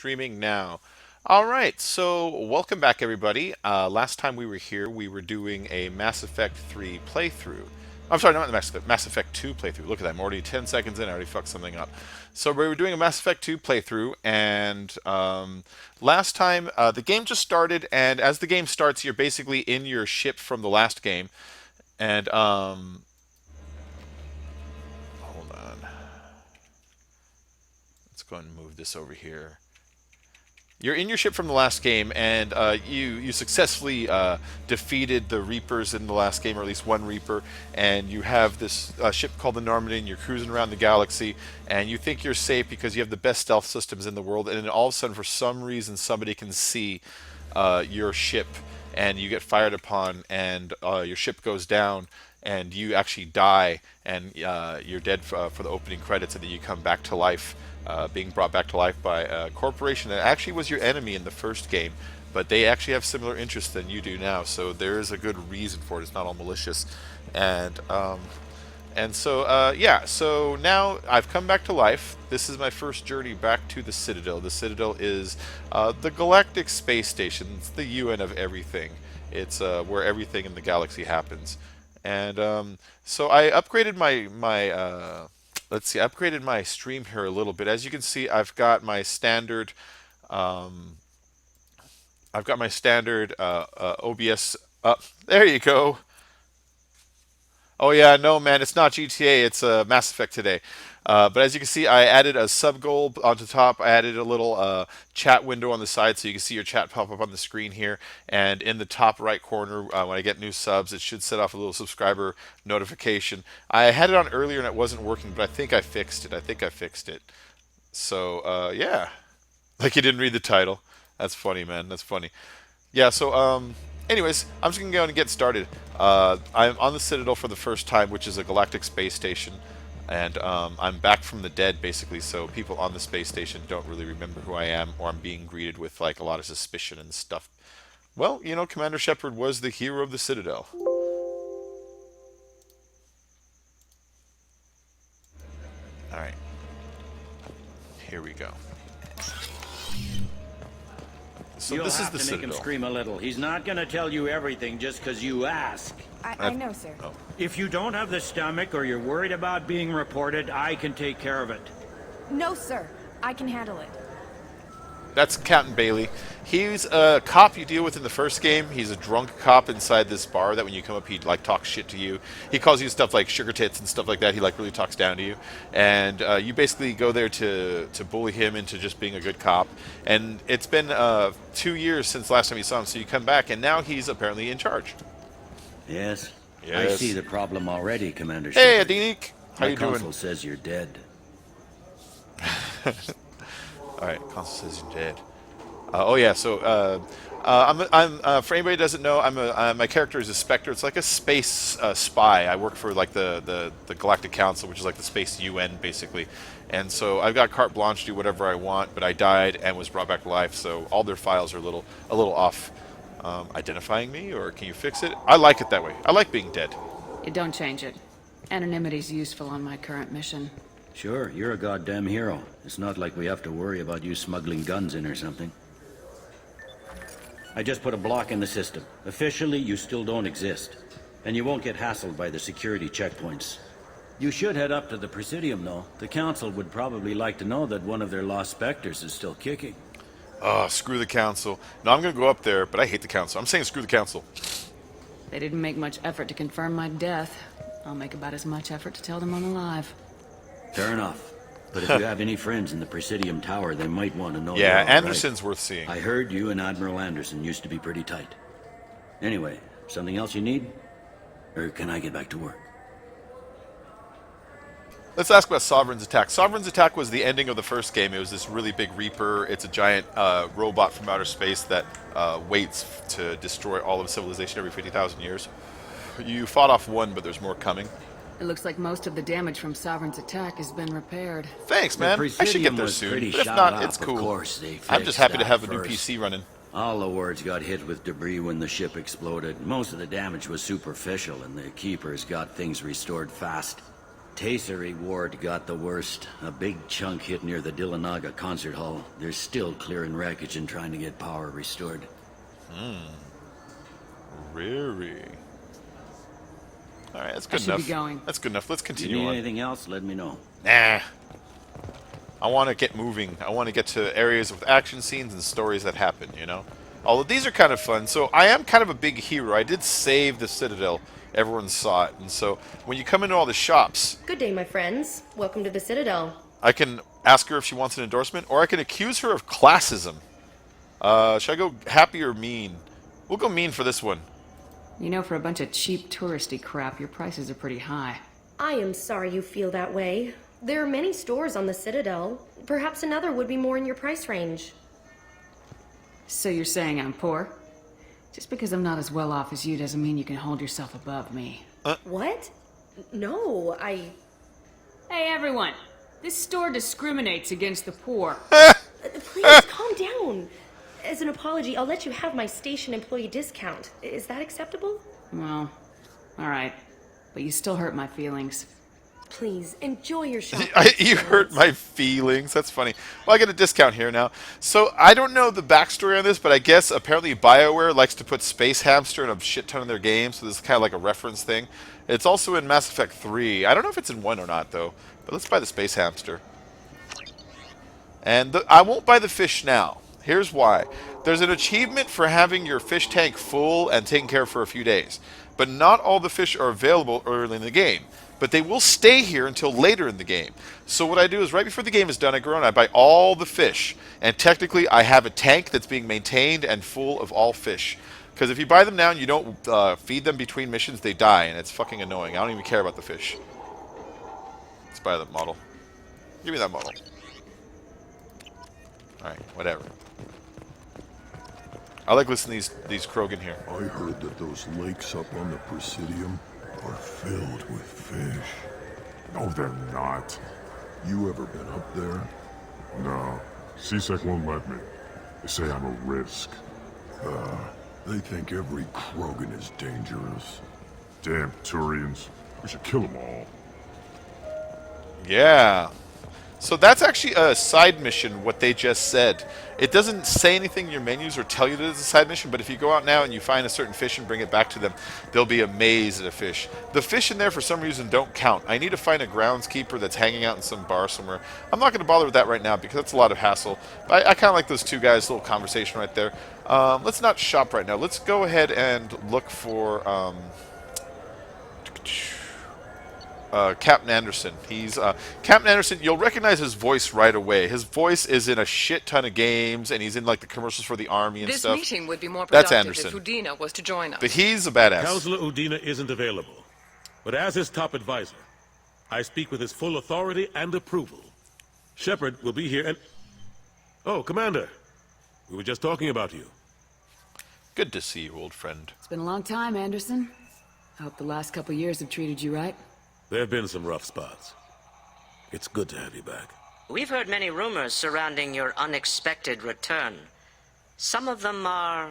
Streaming now. All right, so welcome back, everybody. Last time we were here, we were doing a Mass Effect 3 playthrough. I'm sorry, not the Mass Effect 2 playthrough. Look at that, I'm already 10 seconds in, I already fucked something up. So we were doing a Mass Effect 2 playthrough, and last time the game just started, and as the game starts, you're basically in your ship from the last game. And, hold on. Let's go ahead and move this over here. You're in your ship from the last game, and you successfully defeated the Reapers in the last game, or at least one Reaper. And you have this ship called the Normandy, and you're cruising around the galaxy, and you think you're safe because you have the best stealth systems in the world. And then all of a sudden, for some reason, somebody can see your ship, and you get fired upon, and your ship goes down, and you actually die, and you're dead for the opening credits, and then you come back to life, being brought back to life by a corporation that actually was your enemy in the first game, but they actually have similar interests than you do now, so there is a good reason for it. It's not all malicious. And so now I've come back to life. This is my first journey back to the Citadel. The Citadel is the galactic space station. It's the UN of everything. It's where everything in the galaxy happens. And so I upgraded my let's see, I upgraded my stream here a little bit. As you can see, um, I've got my standard OBS up. There you go. Oh yeah, no man, it's not GTA, it's Mass Effect today. But as you can see, I added a sub goal onto top. I added a little chat window on the side so you can see your chat pop up on the screen here. And in the top right corner, when I get new subs, it should set off a little subscriber notification. I had it on earlier and it wasn't working, but I think I fixed it. So yeah, like you didn't read the title. That's funny, man. That's funny. Yeah, so anyways, I'm just gonna go and get started. I'm on the Citadel for the first time, which is a galactic space station, and I'm back from the dead, basically. So people on the space station don't really remember who I am, or I'm being greeted with like a lot of suspicion and stuff. Well, you know, Commander Shepard was the hero of the Citadel. All right, here we go. So You'll this is have the to make him Citadel. scream a little. He's not going to tell you everything just because you ask. I know, sir. Oh. If you don't have the stomach or you're worried about being reported, I can take care of it. No, sir. I can handle it. That's Captain Bailey. He's a cop you deal with in the first game. He's a drunk cop inside this bar that when you come up, he like talks shit to you. He calls you stuff like sugar tits and stuff like that. He like really talks down to you, and you basically go there to bully him into just being a good cop. And it's been 2 years since last time you saw him, so you come back, and now he's apparently in charge. Yes? I Yes. see the problem already, Commander Hey, Shepard. Adinik, how My you doing? console says you're dead. All right, console says you're dead. Oh yeah, so for anybody who doesn't know, my character is a Spectre. It's like a space spy. I work for like the Galactic Council, which is like the space UN basically. And so I've got carte blanche to do whatever I want, but I died and was brought back to life, so all their files are a little off. Identifying me, or can you fix it? I like it that way. I like being dead. You don't change it. Anonymity's useful on my current mission. Sure, you're a goddamn hero. It's not like we have to worry about you smuggling guns in or something. I just put a block in the system. Officially, you still don't exist. And you won't get hassled by the security checkpoints. You should head up to the Presidium, though. The Council would probably like to know that one of their lost Spectres is still kicking. Oh, screw the council. No, I'm going to go up there, but I hate the council. I'm saying screw the council. They didn't make much effort to confirm my death. I'll make about as much effort to tell them I'm alive. Fair enough. But if you have any friends in the Presidium Tower, they might want to know Yeah, you're all right. Anderson's worth seeing. I heard you and Admiral Anderson used to be pretty tight. Anyway, something else you need? Or can I get back to work? Let's ask about Sovereign's Attack. Sovereign's Attack was the ending of the first game. It was this really big Reaper. It's a giant robot from outer space that waits to destroy all of civilization every 50,000 years. You fought off one, but there's more coming. It looks like most of the damage from Sovereign's attack has been repaired. Thanks, man. I should get there soon. But if not, it's cool. Of course, they I'm just fixed happy to that have a new first. PC running. All the wards got hit with debris when the ship exploded. Most of the damage was superficial, and the Keepers got things restored fast. Tasery Ward got the worst. A big chunk hit near the Dillanaga concert hall. They're still clearing wreckage and trying to get power restored. Really? Alright, that's good I should enough. be going. That's good enough. Let's If you continue need on. anything else, let me know. Nah. I want to get moving. I want to get to areas with action scenes and stories that happen, you know? Although these are kind of fun. So I am kind of a big hero. I did save the Citadel. Everyone saw it. And so when you come into all the shops, Good day, my friends. Welcome to the Citadel. I can ask her if she wants an endorsement, or I can accuse her of classism. Should I go happy or mean? We'll go mean for this one. You know, for a bunch of cheap touristy crap, your prices are pretty high. I am sorry you feel that way. There are many stores on the Citadel. Perhaps another would be more in your price range. So you're saying I'm poor? Just because I'm not as well off as you doesn't mean you can hold yourself above me. What? No, Hey, everyone! This store discriminates against the poor. Please, calm down. As an apology, I'll let you have my station employee discount. Is that acceptable? Well, alright. But you still hurt my feelings. Please, enjoy your shopping. You hurt my feelings. That's funny. Well, I get a discount here now. So I don't know the backstory on this, but I guess apparently BioWare likes to put Space Hamster in a shit ton of their games, so this is kind of like a reference thing. It's also in Mass Effect 3. I don't know if it's in 1 or not, though. But let's buy the Space Hamster. And I won't buy the fish now. Here's why. There's an achievement for having your fish tank full and taken care of for a few days. But not all the fish are available early in the game. But they will stay here until later in the game. So what I do is right before the game is done, I go around and I buy all the fish. And technically I have a tank that's being maintained and full of all fish. Because if you buy them now and you don't feed them between missions, they die. And it's fucking annoying. I don't even care about the fish. Let's buy that model. Give me that model. Alright, whatever. I like listening to these Krogan here. I heard that those lakes up on the Presidium are filled with fish. No, they're not. You ever been up there? No. CSEC won't let me. They say I'm a risk. They think every Krogan is dangerous. Damn Turians. We should kill them all. Yeah. So that's actually a side mission, what they just said. It doesn't say anything in your menus or tell you that it's a side mission, but if you go out now and you find a certain fish and bring it back to them, they'll be amazed at a fish. The fish in there, for some reason, don't count. I need to find a groundskeeper that's hanging out in some bar somewhere. I'm not going to bother with that right now because that's a lot of hassle. But I kind of like those two guys' little conversation right there. Let's not shop right now. Let's go ahead and look for... Captain Anderson. He's Captain Anderson. You'll recognize his voice right away. His voice is in a shit ton of games, and he's in like the commercials for the army and This stuff. meeting would be more That's productive Anderson. if Udina was to join us. But he's a badass. Counselor Udina isn't available, but as his top advisor, I speak with his full authority and approval. Shepard will be here and... Oh, Commander. We were just talking about you. Good to see you, old friend. It's been a long time, Anderson. I hope the last couple years have treated you right. There have been some rough spots. It's good to have you back. We've heard many rumors surrounding your unexpected return. Some of them are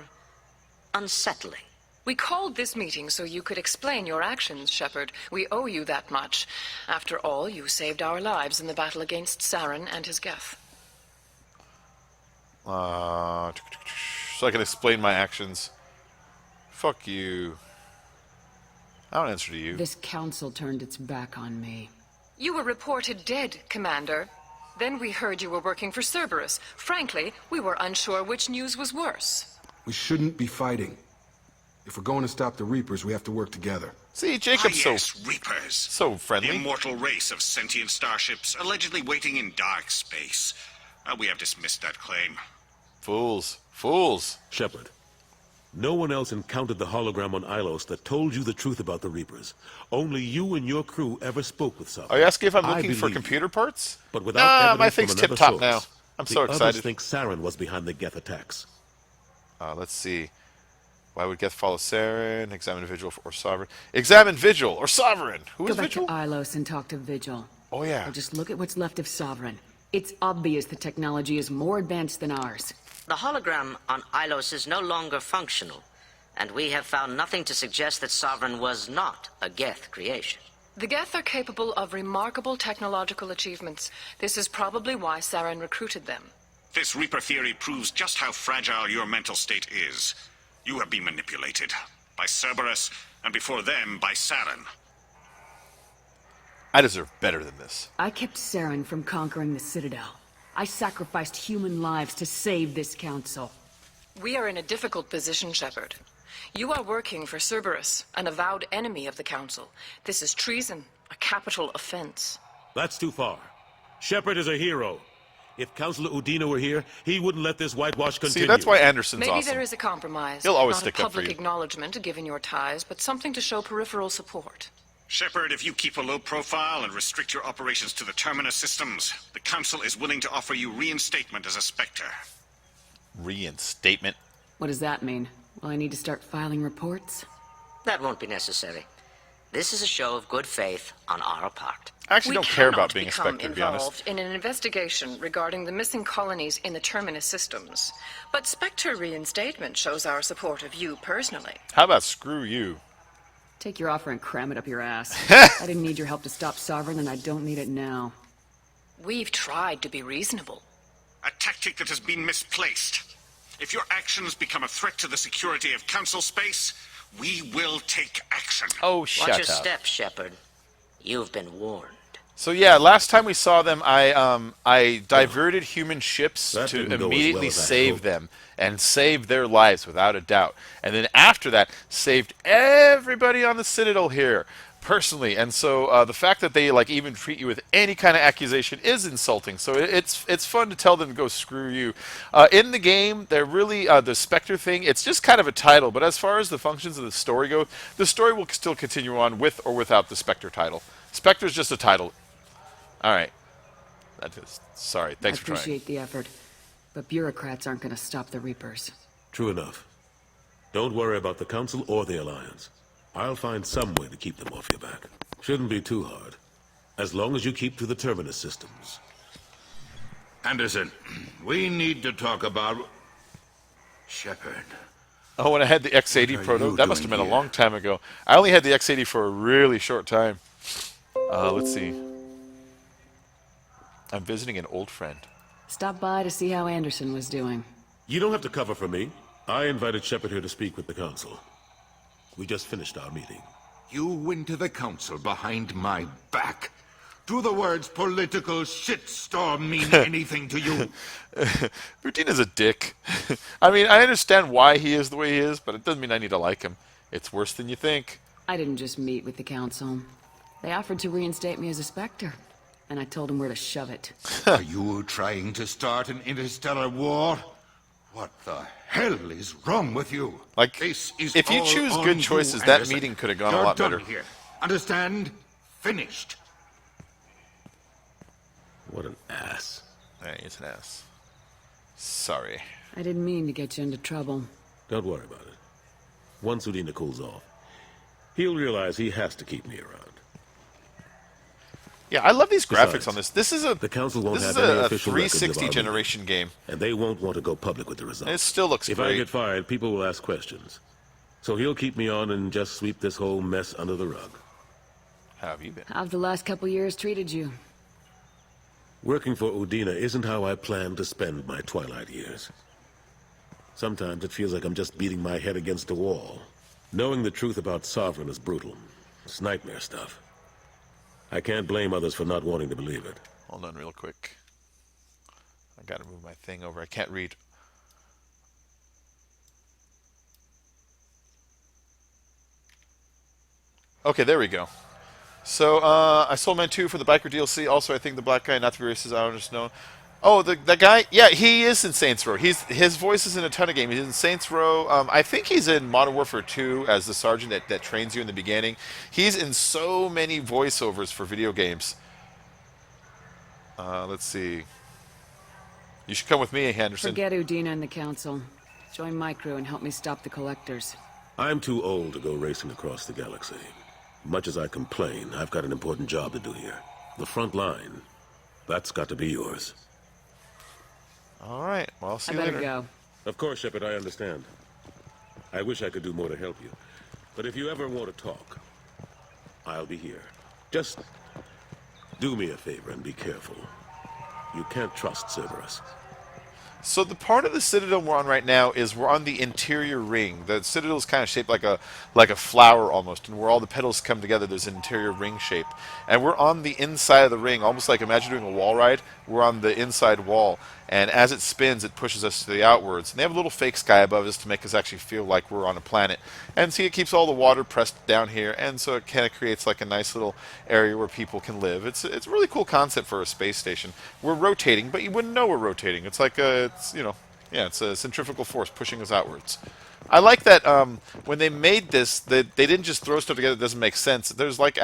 unsettling. We called this meeting so you could explain your actions, Shepard. We owe you that much. After all, you saved our lives in the battle against Saren and his Geth. So I can explain my actions. Fuck you. I don't answer to you. This council turned its back on me. You were reported dead, Commander. Then we heard you were working for Cerberus. Frankly, we were unsure which news was worse. We shouldn't be fighting. If we're going to stop the Reapers, we have to work together. See, Jacob's Reapers. so friendly. The immortal race of sentient starships allegedly waiting in dark space. We have dismissed that claim. Fools. Fools. Shepard, no one else encountered the hologram on Ilos that told you the truth about the Reapers. Only you and your crew ever spoke with someone. Are you asking if I'm I looking for believe computer parts? But without evidence my from thing's another tip-top source, now. I'm so the others excited. think Saren was behind the Geth attacks. Let's see. Why would Geth follow Saren? Examine Vigil or Sovereign. Examine Vigil or Sovereign. Who Go is back Vigil? to Ilos and talk to Vigil. Oh, yeah. Or just look at what's left of Sovereign. It's obvious the technology is more advanced than ours. The hologram on Ilos is no longer functional, and we have found nothing to suggest that Sovereign was not a Geth creation. The Geth are capable of remarkable technological achievements. This is probably why Saren recruited them. This Reaper theory proves just how fragile your mental state is. You have been manipulated. By Cerberus, and before them, by Saren. I deserve better than this. I kept Saren from conquering the Citadel. I sacrificed human lives to save this council. We are in a difficult position, Shepard. You are working for Cerberus, an avowed enemy of the Council. This is treason, a capital offense. That's too far. Shepard is a hero. If Councilor Udina were here, he wouldn't let this whitewash continue. See, that's why Anderson's Maybe awesome. there is a compromise. He'll always Not stick a up for public you. acknowledgement given your ties, but something to show peripheral support. Shepard, if you keep a low profile and restrict your operations to the Terminus systems, the Council is willing to offer you reinstatement as a Spectre. Reinstatement? What does that mean? Will I need to start filing reports? That won't be necessary. This is a show of good faith on our part. I actually don't care about being a become Spectre, to be honest. involved in an investigation regarding the missing colonies in the Terminus systems. But Spectre reinstatement shows our support of you personally. How about screw you? Take your offer and cram it up your ass. I didn't need your help to stop Sovereign, and I don't need it now. We've tried to be reasonable. A tactic that has been misplaced. If your actions become a threat to the security of Council space, we will take action. Oh, shut Watch your up. step, Shepard. You've been warned. So yeah, last time we saw them, I diverted human ships That to didn't go as immediately well as I save hoped. them and save their lives without a doubt. And then after that, saved everybody on the Citadel here personally. And so the fact that they like even treat you with any kind of accusation is insulting. So it's fun to tell them to go screw you. In the game, they're really the Spectre thing. It's just kind of a title, but as far as the functions of the story go, the story will still continue on with or without the Spectre title. Spectre's just a title. All right. That is, sorry. Thanks for I trying. appreciate the effort, but bureaucrats aren't going to stop the Reapers. True enough. Don't worry about the Council or the Alliance. I'll find some way to keep them off your back. Shouldn't be too hard. As long as you keep to the Terminus systems. Anderson, we need to talk about Shepard. Oh, when I had the X80 What are Proto, you that must have doing been a here? long time ago. I only had the X80 for a really short time. Let's see. I'm visiting an old friend. Stop by to see how Anderson was doing. You don't have to cover for me. I invited Shepard here to speak with the Council. We just finished our meeting. You went to the Council behind my back. Do the words political shitstorm mean anything to you? Udina's a dick. I mean, I understand why he is the way he is, but it doesn't mean I need to like him. It's worse than you think. I didn't just meet with the Council. They offered to reinstate me as a Spectre, and I told them where to shove it. Are you trying to start an interstellar war? What the hell is wrong with you? Like, This is if you all choose on good you, choices, that Anderson. meeting could have gone You're a lot done better. Here. Understand? Finished. What an ass. Yeah, he's an ass. Sorry. I didn't mean to get you into trouble. Don't worry about it. Once Udina cools off, he'll realize he has to keep me around. Yeah, I love these graphics Besides, on this. This is a the Council won't this is have any a official records of 360 our generation game. And they won't want to go public with the results. It still looks if great. I get fired, people will ask questions. So he'll keep me on and just sweep this whole mess under the rug. How have you been? How've the last couple years treated you? Working for Udina isn't how I planned to spend my twilight years. Sometimes it feels like I'm just beating my head against a wall. Knowing the truth about Sovereign is brutal. It's nightmare stuff. I can't blame others for not wanting to believe it. Hold on real quick. I gotta move my thing over. I can't read. Okay, there we go. So, I sold mine too for the biker DLC. Also, I think the black guy, not to be racist, I don't just know. Oh, the guy? Yeah, he is in Saints Row. His voice is in a ton of games. He's in Saints Row. I think he's in Modern Warfare 2 as the sergeant that trains you in the beginning. He's in so many voiceovers for video games. Let's see. You should come with me, Henderson. Forget Udina and the Council. Join my crew and help me stop the Collectors. I'm too old to go racing across the galaxy. Much as I complain, I've got an important job to do here. The front line. That's got to be yours. All right. Well, I'll see I you better later. go. Of course, Shepard, I understand. I wish I could do more to help you. But if you ever want to talk, I'll be here. Just do me a favor and be careful. You can't trust Cerberus. So the part of the Citadel we're on right now is we're on the interior ring. The Citadel is kind of shaped like a flower almost, and where all the petals come together, there's an interior ring shape. And we're on the inside of the ring, almost like imagine doing a wall ride. We're on the inside wall, and as it spins, it pushes us to the outwards. And they have a little fake sky above us to make us actually feel like we're on a planet. And see, it keeps all the water pressed down here, and so it kind of creates like a nice little area where people can live. It's a really cool concept for a space station. We're rotating, but you wouldn't know we're rotating. It's like it's a centrifugal force pushing us outwards. I like that when they made this, they didn't just throw stuff together that doesn't make sense. There's like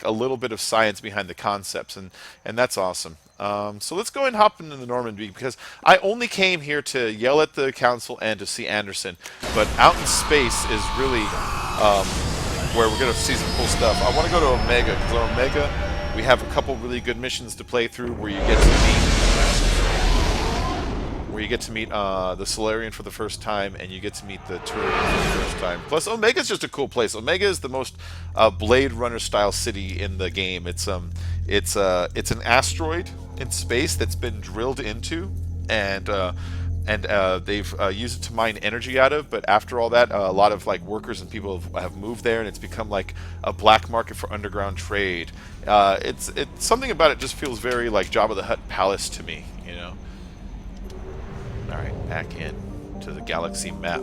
a little bit of science behind the concepts, and that's awesome. So let's go ahead and hop into the Normandy, because I only came here to yell at the council and to see Anderson. But out in space is really where we're going to see some cool stuff. I want to go to Omega, because on Omega we have a couple really good missions to play through where you get to meet the Solarian for the first time, and you get to meet the Turian for the first time. Plus, Omega's just a cool place. Omega is the most Blade Runner style city in the game. It's an asteroid in space that's been drilled into, and they've used it to mine energy out of. But after all that, a lot of like workers and people have moved there, and it's become like a black market for underground trade. It's something about it just feels very like Jabba the Hutt Palace to me, you know. Alright, back in to the galaxy map.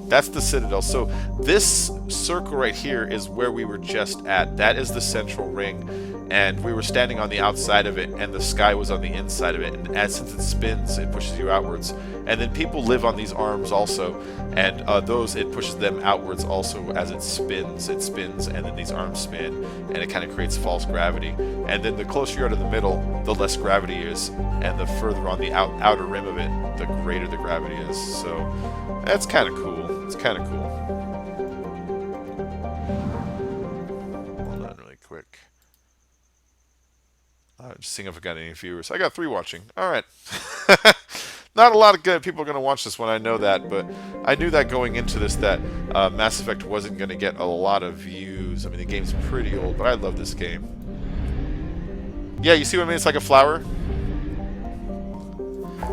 That's the Citadel. So this circle right here is where we were just at. That is the central ring, and we were standing on the outside of it, and the sky was on the inside of it. And since it spins, it pushes you outwards. And then people live on these arms also, and it pushes them outwards also as it spins. It spins, and then these arms spin, and it kind of creates false gravity. And then the closer you are to the middle, the less gravity is, and the further on the outer rim of it, the greater the gravity is. So that's kind of cool. It's kind of cool. Hold on really quick. Just seeing if I got any viewers. I got 3 watching. Alright. Not a lot of good people are going to watch this one, I know that, but I knew that going into this that Mass Effect wasn't going to get a lot of views. I mean, the game's pretty old, but I love this game. Yeah, you see what I mean? It's like a flower.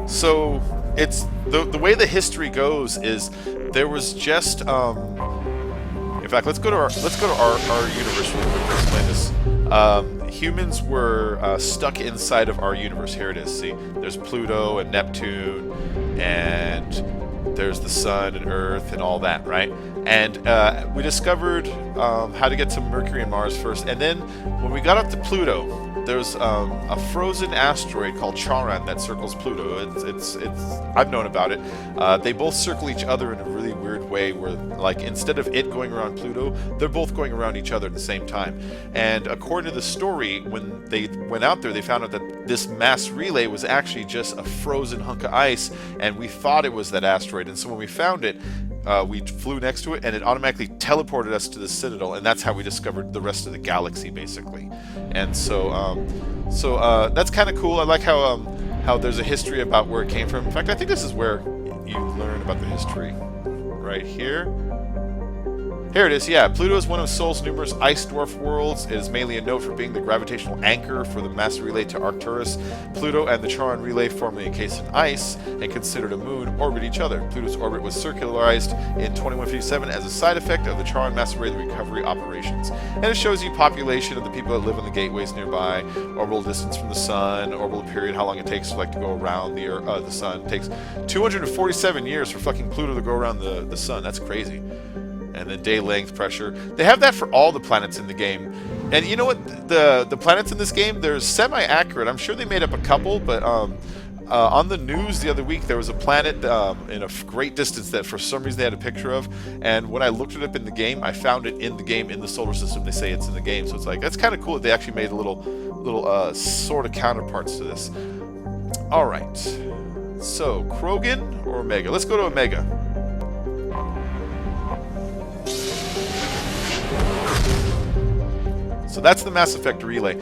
So it's the way the history goes is there was just in fact, let's go to our universe really quick to explain this. Humans were stuck inside of our universe. Here it is. See, there's Pluto and Neptune, and there's the Sun and Earth and all that, right? And we discovered how to get to Mercury and Mars first, and then when we got up to Pluto, there's a frozen asteroid called Charon that circles Pluto. It's I've known about it. They both circle each other in a really weird way, where like instead of it going around Pluto, they're both going around each other at the same time. And according to the story, when they went out there, they found out that this mass relay was actually just a frozen hunk of ice, and we thought it was that asteroid. And so when we found it, we flew next to it, and it automatically teleported us to the Citadel, and that's how we discovered the rest of the galaxy, basically. And so that's kind of cool. I like how there's a history about where it came from. In fact, I think this is where you learn about the history, right here. Here it is, yeah. Pluto is one of Sol's numerous ice dwarf worlds. It is mainly a note for being the gravitational anchor for the mass relay to Arcturus. Pluto and the Charon relay, formerly encased in ice and considered a moon, orbit each other. Pluto's orbit was circularized in 2157 as a side effect of the Charon mass relay recovery operations. And it shows you population of the people that live on the gateways nearby, orbital distance from the sun, orbital period, how long it takes to go around the sun. It takes 247 years for fucking Pluto to go around the sun. That's crazy. And then day length, pressure. They have that for all the planets in the game. And you know what? The planets in this game, they're semi-accurate. I'm sure they made up a couple, but on the news the other week, there was a planet in a great distance that for some reason they had a picture of. And when I looked it up in the game, I found it in the game in the solar system. They say it's in the game. So it's like, that's kind of cool that they actually made little sort of counterparts to this. All right. So, Krogan or Omega? Let's go to Omega. So that's the Mass Effect relay.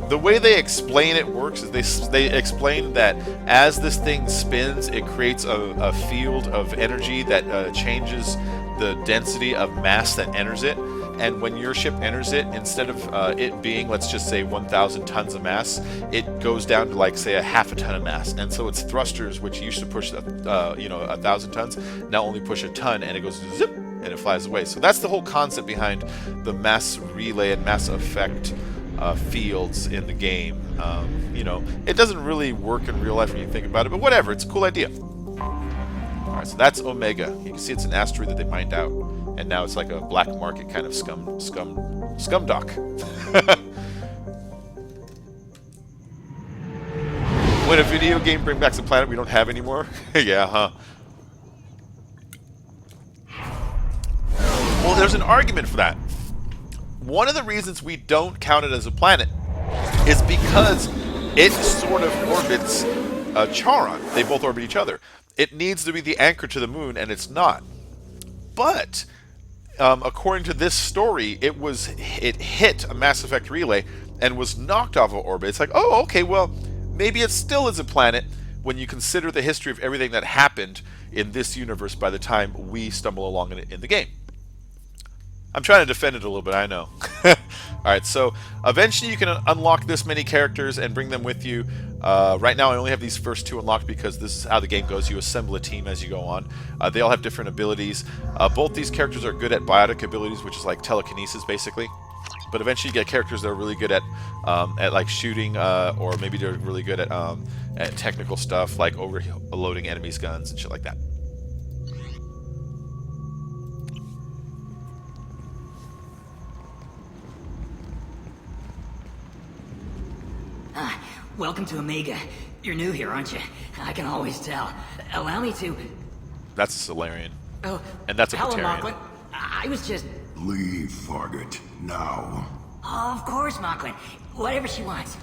The way they explain it works is they explain that as this thing spins, it creates a field of energy that changes the density of mass that enters it. and when your ship enters it, instead of it being, let's just say, 1,000 tons of mass, it goes down to like, say, a half a ton of mass. And so its thrusters, which used to push 1,000 tons, now only push a ton, and it goes zip, and it flies away. So that's the whole concept behind the mass relay and mass effect fields in the game. It doesn't really work in real life when you think about it, but whatever, it's a cool idea. Alright, so that's Omega. You can see it's an asteroid that they mined out, and now it's like a black market kind of scum dock. When a video game brings back a planet we don't have anymore? Yeah, huh? Well, there's an argument for that. One of the reasons we don't count it as a planet is because it sort of orbits Charon. They both orbit each other. It needs to be the anchor to the moon, and it's not. But according to this story, it hit a Mass Effect relay and was knocked off of orbit. It's like, oh, okay, well, maybe it still is a planet when you consider the history of everything that happened in this universe by the time we stumble along in the game. I'm trying to defend it a little bit, I know. Alright, so eventually you can unlock this many characters and bring them with you. Right now I only have these first two unlocked because this is how the game goes. You assemble a team as you go on. They all have different abilities. Both these characters are good at biotic abilities, which is like telekinesis basically. But eventually you get characters that are really good at like shooting, or maybe they're really good at technical stuff like overloading enemies' guns and shit like that. Welcome to Omega. You're new here, aren't you? I can always tell. Allow me to... That's a Solarian. Oh, and that's a hello, Batarian. Mocklin. I was just... Leave, Fargate. Now. Of course, Mocklin. Whatever she wants.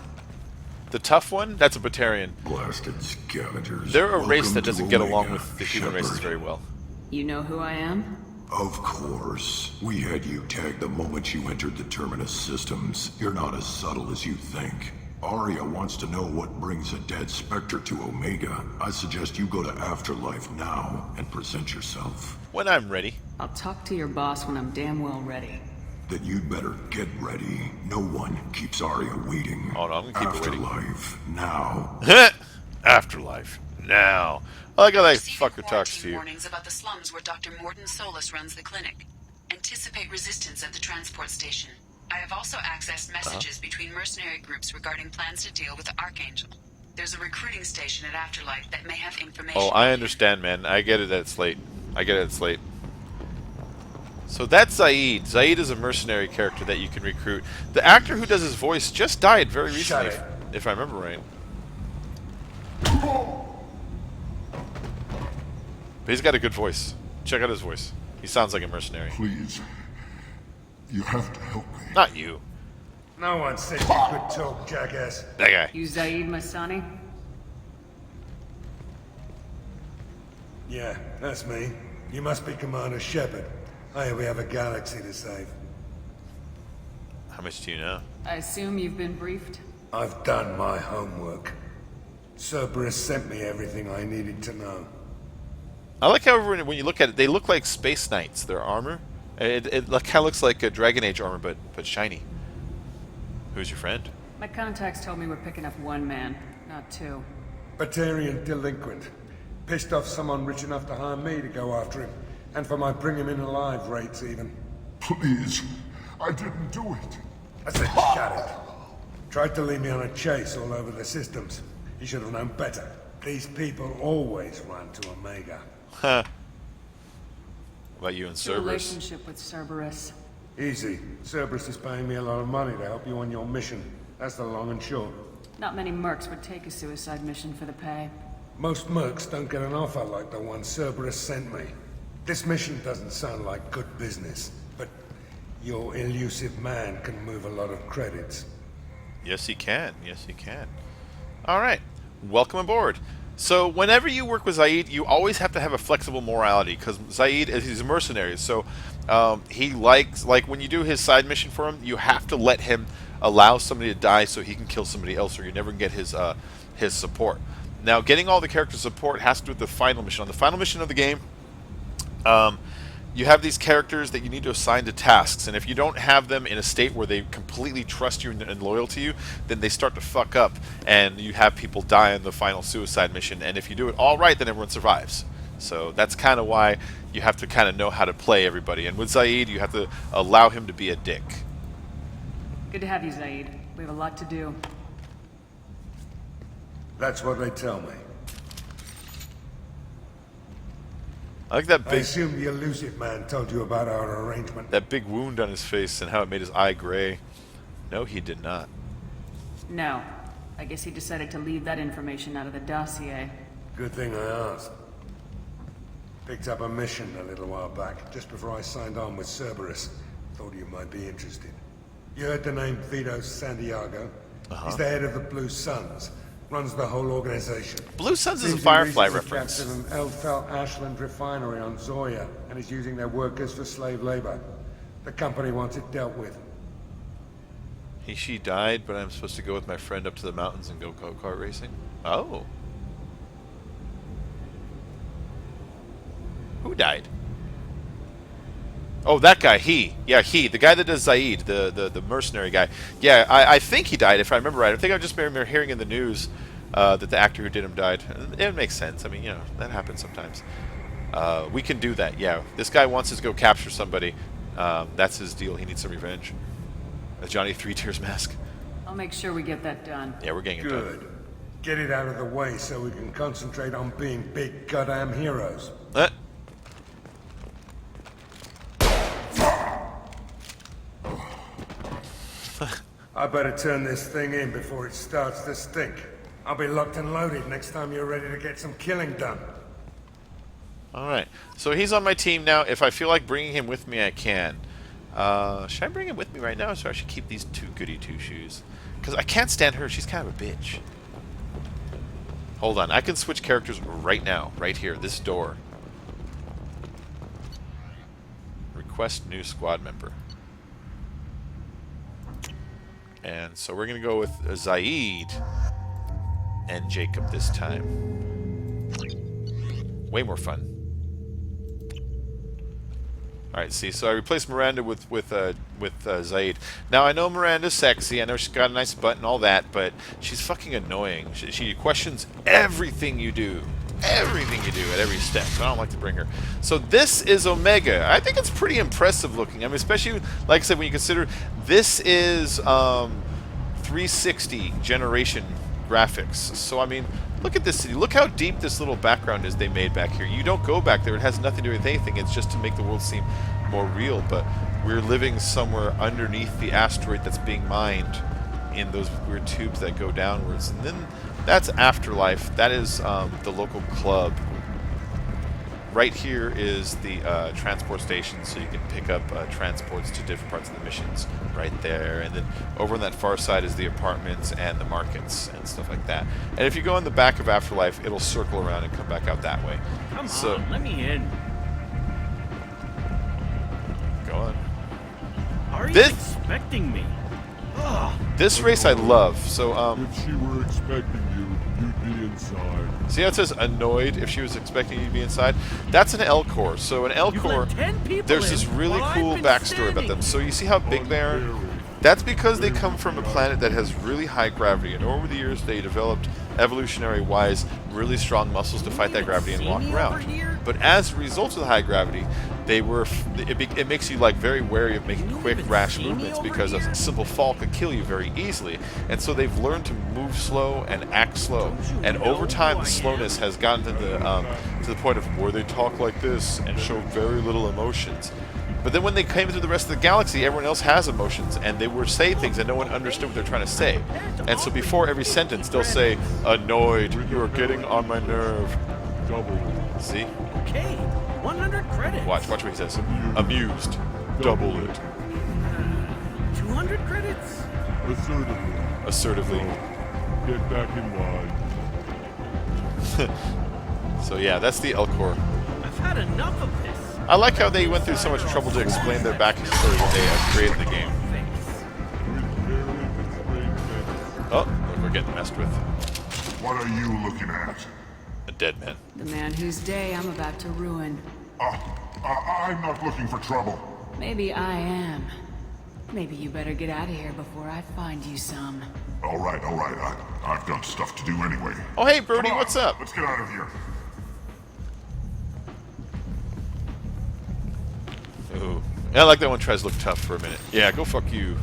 The tough one, that's a Batarian. Blasted scavengers. They're a race Welcome that to doesn't get along Omega, with the human races Shepard. very well. You know who I am? Of course. We had you tagged the moment you entered the Terminus systems. You're not as subtle as you think. Arya wants to know what brings a dead Spectre to Omega. I suggest you go to Afterlife now and present yourself. When I'm ready. I'll talk to your boss when I'm damn well ready. Then you'd better get ready. No one keeps Arya waiting. Oh no, I'm gonna keep it waiting. Afterlife now. Afterlife now. I like how that fucker talks to you. Warnings about the slums where Dr. Morden Solus runs the clinic. Anticipate resistance at the transport station. I have also accessed messages between mercenary groups regarding plans to deal with the Archangel. There's a recruiting station at Afterlife that may have information. Oh, I understand, man. I get it that it's late. I get it, it's late. So that's Zaid. Zaid is a mercenary character that you can recruit. The actor who does his voice just died very recently, if I remember right. But he's got a good voice. Check out his voice. He sounds like a mercenary. Please. You have to help me. Not you. No one said you could talk, jackass. That guy. You Zaid Masani? Yeah, that's me. You must be Commander Shepard. I hear we have a galaxy to save. How much do you know? I assume you've been briefed? I've done my homework. Cerberus sent me everything I needed to know. I like how when you look at it, they look like space knights, their armor. It kind of looks like a Dragon Age armor, but shiny. Who's your friend? My contacts told me we're picking up one man, not two. Batarian delinquent. Pissed off someone rich enough to hire me to go after him. And for my bring him in alive rates, even. Please. I didn't do it. I said shut it. Tried to lead me on a chase all over the systems. He should have known better. These people always run to Omega. Huh. What about you and What's your Cerberus? relationship with Cerberus? Easy. Cerberus is paying me a lot of money to help you on your mission. That's the long and short. Not many mercs would take a suicide mission for the pay. Most mercs don't get an offer like the one Cerberus sent me. This mission doesn't sound like good business, but your elusive man can move a lot of credits. Yes, he can. Yes, he can. All right. Welcome aboard. So whenever you work with Zaid, you always have to have a flexible morality, because Zaid is a mercenary. So he likes, like when you do his side mission for him, you have to let him allow somebody to die so he can kill somebody else, or you never get his support. Now, getting all the character support has to do with the final mission. On the final mission of the game, you have these characters that you need to assign to tasks, and if you don't have them in a state where they completely trust you and loyal to you, then they start to fuck up, and you have people die in the final suicide mission. And if you do it all right, then everyone survives. So that's kind of why you have to kind of know how to play everybody. And with Zaid, you have to allow him to be a dick. Good to have you, Zaid. We have a lot to do. That's what they tell me. I like that I big. assume the elusive man told you about our arrangement. That big wound on his face and how it made his eye gray. No, he did not. No. I guess he decided to leave that information out of the dossier. Good thing I asked. Picked up a mission a little while back, just before I signed on with Cerberus. Thought you might be interested. You heard the name Vito Santiago? He's the head of the Blue Suns. Runs the whole organization. Blue Suns is a Seems he Firefly recently reference. captured an Elfell Ashland refinery on Zoya and is using their workers for slave labor. The company wants it dealt with. She died, but I'm supposed to go with my friend up to the mountains and go go-kart racing? Oh. Who died? Oh, that guy, he. Yeah, he. The guy that does Zaid, the mercenary guy. Yeah, I think he died, if I remember right. I think I just remember hearing in the news that the actor who did him died. It makes sense. I mean, you know, that happens sometimes. We can do that, yeah. This guy wants us to go capture somebody. That's his deal. He needs some revenge. A Johnny Three Tears mask. I'll make sure we get that done. Yeah, we're getting it done. Good. Get it out of the way so we can concentrate on being big goddamn heroes. I better turn this thing in before it starts to stink. I'll be locked and loaded next time you're ready to get some killing done. Alright, so he's on my team now. If I feel like bringing him with me, I can. Should I bring him with me right now, or should I should keep these two goody two-shoes? Because I can't stand her. She's kind of a bitch. Hold on. I can switch characters right now. Right here. This door. Request new squad member. And so we're going to go with Zaid and Jacob this time. Way more fun. Alright, see, so I replaced Miranda with Zaid. Now, I know Miranda's sexy, I know she's got a nice butt and all that, but she's fucking annoying. She questions everything you do. Everything you do at every step, so I don't like to bring her. So this is Omega. I think it's pretty impressive looking. I mean, especially, like I said, when you consider this is 360 generation graphics. So, I mean, look at this city. Look how deep this little background is they made back here. You don't go back there. It has nothing to do with anything. It's just to make the world seem more real. But we're living somewhere underneath the asteroid that's being mined in those weird tubes that go downwards. And then that's Afterlife. That is the local club. Right here is the transport station, so you can pick up transports to different parts of the missions right there. And then over on that far side is the apartments and the markets and stuff like that. And if you go in the back of Afterlife, it'll circle around and come back out that way. Come on, let me in. Go on. Are you expecting me? This race I love. So If she were expecting you, you'd be inside. see how it says annoyed if she was expecting you to be inside? That's an L Corps. So an L Corps, there's this really cool backstory about them. So you see how big they are? That's because they come from a planet that has really high gravity, and over the years they developed, evolutionary-wise, really strong muscles to fight that gravity and walk around. But as a result of the high gravity, it makes you like very wary of making quick, rash movements because a simple fall could kill you very easily. And so they've learned to move slow and act slow. And over time, the slowness has gotten to the point of where they talk like this and show very little emotions. But then when they came into the rest of the galaxy, everyone else has emotions, and they would say things and no one understood what they're trying to say. And so before every sentence, they'll say, "Annoyed, you are getting on my nerve." Double. See? Okay, 100 credits. Watch what he says. Amused. Double it. 200 credits. Assertively. Get back in line. So yeah, that's the L Corps. I've had enough of this. I like how they went through so much trouble to explain their backstory when they created the game. Oh, look, we're getting messed with. What are you looking at? A dead man. The man whose day I'm about to ruin. I'm not looking for trouble. Maybe I am. Maybe you better get out of here before I find you some. All right. I've got stuff to do anyway. Oh, hey, Brody, what's up? Let's get out of here. Ooh. I like that one tries to look tough for a minute. Yeah, go fuck you.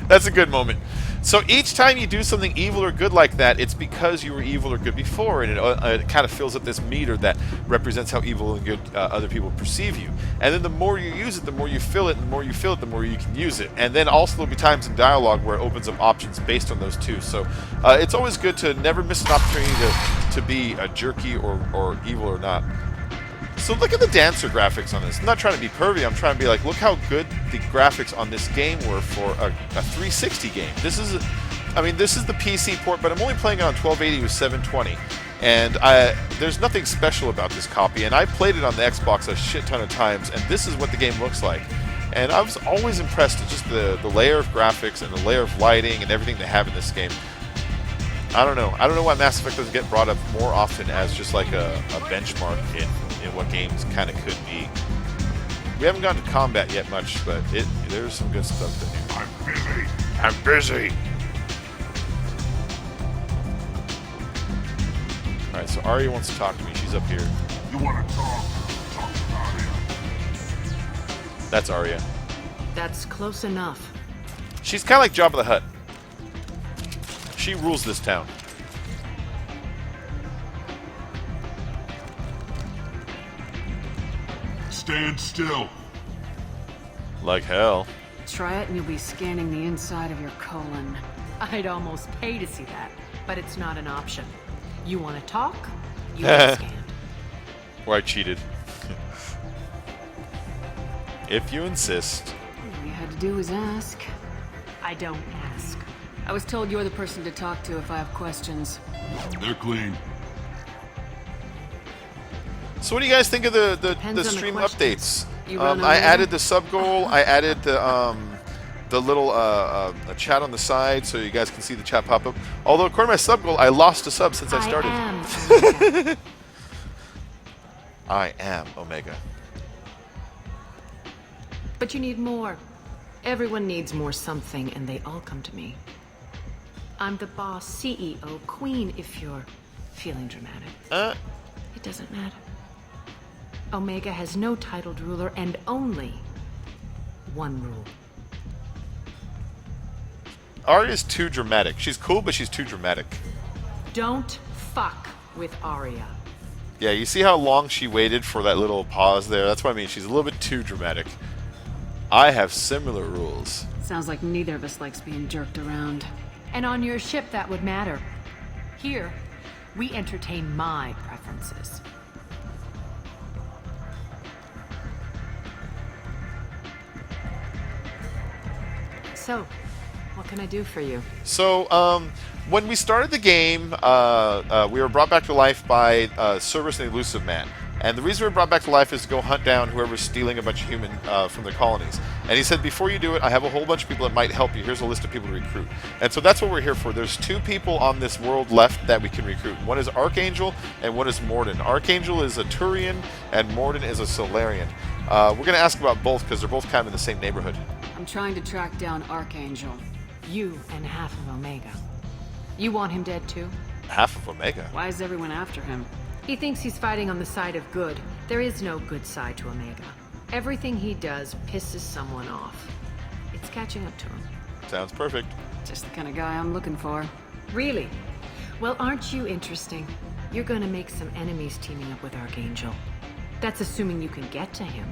That's a good moment. So each time you do something evil or good like that, it's because you were evil or good before, and it kind of fills up this meter that represents how evil and good other people perceive you. And then the more you use it, the more you fill it, and the more you fill it, the more you can use it. And then also there'll be times in dialogue where it opens up options based on those too. So it's always good to never miss an opportunity to be a jerky or evil or not. So look at the dancer graphics on this. I'm not trying to be pervy. I'm trying to be like, look how good the graphics on this game were for a 360 game. This is the PC port, but I'm only playing it on 1280 with 720. And there's nothing special about this copy. And I played it on the Xbox a shit ton of times, and this is what the game looks like. And I was always impressed with just the layer of graphics and the layer of lighting and everything they have in this game. I don't know why Mass Effect doesn't get brought up more often as just like a benchmark in what games kind of could be. We haven't gotten to combat yet much, but there's some good stuff to do. I'm busy. Alright, so Arya wants to talk to me. She's up here. You want to talk to Arya. That's Arya. That's close enough. She's kind of like Jabba the Hutt. She rules this town. Stand still. Like hell. Try it and you'll be scanning the inside of your colon. I'd almost pay to see that, but it's not an option. You want to talk? You get scanned. Or I cheated. If you insist. All you had to do was ask. I don't ask. I was told you're the person to talk to if I have questions. They're clean. So what do you guys think of the stream updates? I added the sub goal. I added the little chat on the side so you guys can see the chat pop up. Although according to my sub goal, I lost a sub since I started. I am Omega. But you need more. Everyone needs more something, and they all come to me. I'm the boss, CEO, queen, if you're feeling dramatic. It doesn't matter. Omega has no titled ruler and only one rule. Arya's too dramatic. She's cool, but she's too dramatic. Don't fuck with Arya. Yeah, you see how long she waited for that little pause there? That's what I mean. She's a little bit too dramatic. I have similar rules. Sounds like neither of us likes being jerked around. And on your ship, that would matter. Here, we entertain my preferences. So, what can I do for you? So, when we started the game, we were brought back to life by Cerberus and the Elusive Man. And the reason we were brought back to life is to go hunt down whoever's stealing a bunch of human from their colonies. And he said, before you do it, I have a whole bunch of people that might help you. Here's a list of people to recruit. And so that's what we're here for. There's 2 people on this world left that we can recruit. One is Archangel, and one is Morden. Archangel is a Turian, and Morden is a Solarian. We're going to ask about both because they're both kind of in the same neighborhood. I'm trying to track down Archangel. You and half of Omega. You want him dead too? Half of Omega? Why is everyone after him? He thinks he's fighting on the side of good. There is no good side to Omega. Everything he does pisses someone off. It's catching up to him. Sounds perfect. Just the kind of guy I'm looking for. Really? Well, aren't you interesting? You're gonna make some enemies teaming up with Archangel. That's assuming you can get to him.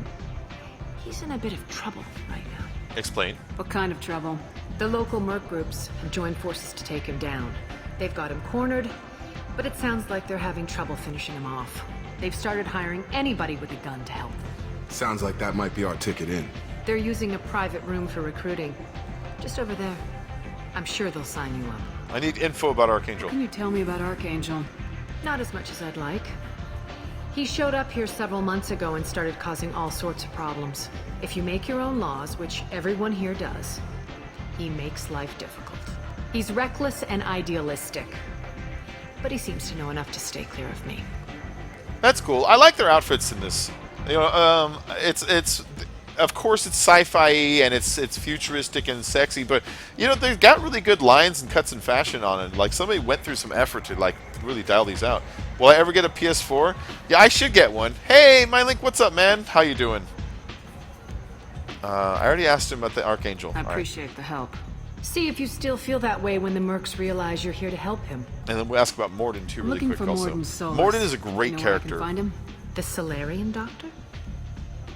He's in a bit of trouble right now. Explain. What kind of trouble? The local merc groups have joined forces to take him down. They've got him cornered, but it sounds like they're having trouble finishing him off. They've started hiring anybody with a gun to help them. Sounds like that might be our ticket in. They're using a private room for recruiting. Just over there. I'm sure they'll sign you up. I need info about Archangel. What can you tell me about Archangel? Not as much as I'd like. He showed up here several months ago and started causing all sorts of problems. If you make your own laws, which everyone here does, he makes life difficult. He's reckless and idealistic. But he seems to know enough to stay clear of me. That's cool. I like their outfits in this. You know, it's of course it's sci-fi and it's futuristic and sexy, but you know they've got really good lines and cuts and fashion on it. Like somebody went through some effort to like really dial these out. Will I ever get a PS4? Yeah, I should get one. Hey, MyLink, what's up, man? How you doing? I already asked him about the Archangel. I All right. appreciate the help. See if you still feel that way when the mercs realize you're here to help him. And then we'll ask about Morden too, really Looking quick. for Also, Morden Solis. Morden is a great You know where I can character. find him? The Solarian doctor?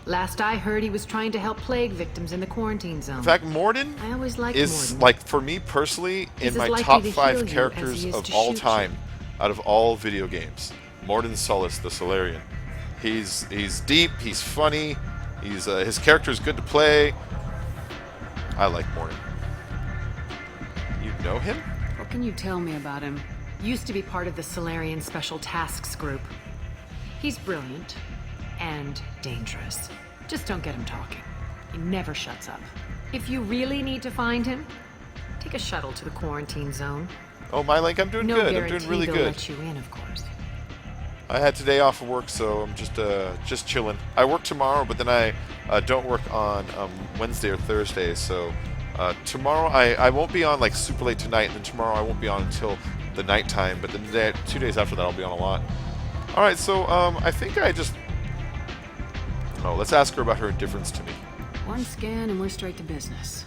Last I heard, he was trying to help plague victims in the quarantine zone. In fact, Morden I always liked is, Morden. like, for me personally, He's in as my likely top to 5 heal you characters as he is of to all shoot you. time, out of all video games. Morden Solis, the Solarian. He's deep, he's funny, his character is good to play. I like Morden. You know him? What can you tell me about him? Used to be part of the Solarian Special Tasks Group. He's brilliant and dangerous. Just don't get him talking. He never shuts up. If you really need to find him, take a shuttle to the quarantine zone. Oh, MyLink, I'm doing No good. I'm guarantee doing really they'll good. let you in, of course. I had today off of work, so I'm just chilling. I work tomorrow, but then I don't work on Wednesday or Thursday. So tomorrow I won't be on like super late tonight, and then tomorrow I won't be on until the nighttime. But then 2 days after that, I'll be on a lot. All right, so I think I just let's ask her about her indifference to me. One scan and we're straight to business.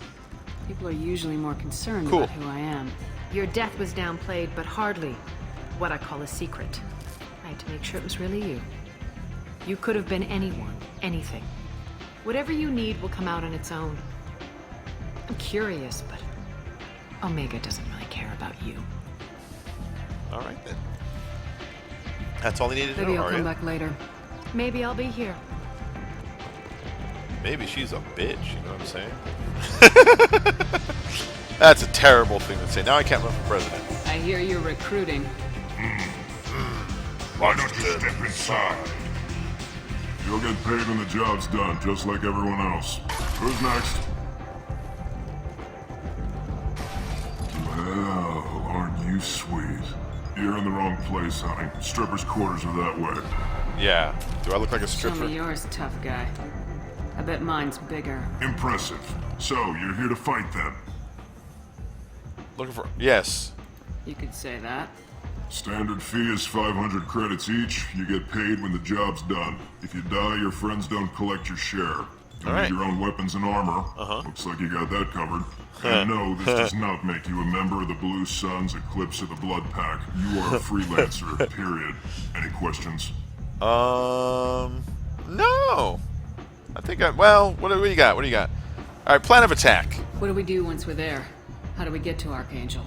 People are usually more concerned Cool. about who I am. Your death was downplayed, but hardly what I call a secret. I had to make sure it was really you. You could have been anyone, anything. Whatever you need will come out on its own. I'm curious, but Omega doesn't really care about you. All right then. That's all they needed to Maybe know, I'll come Arya. back later. Maybe I'll be here. Maybe she's a bitch. You know what I'm saying? That's a terrible thing to say. Now I can't run for president. I hear you're recruiting. Why don't you step inside? You'll get paid when the job's done, just like everyone else. Who's next? Well, aren't you sweet? You're in the wrong place, honey. Strippers' quarters are that way. Yeah. Do I look like a Show stripper? me yours, tough guy. I bet mine's bigger. Impressive. So, you're here to fight then? Looking for... Yes. You could say that. Standard fee is 500 credits each. You get paid when the job's done. If you die, your friends don't collect your share. You All right. need your own weapons and armor. Looks like you got that covered. And no, this does not make you a member of the Blue Suns, Eclipse, or the Blood Pack. You are a freelancer, period. Any questions? No. I think well, what do you got? What do you got? All right, plan of attack. What do we do once we're there? How do we get to Archangel?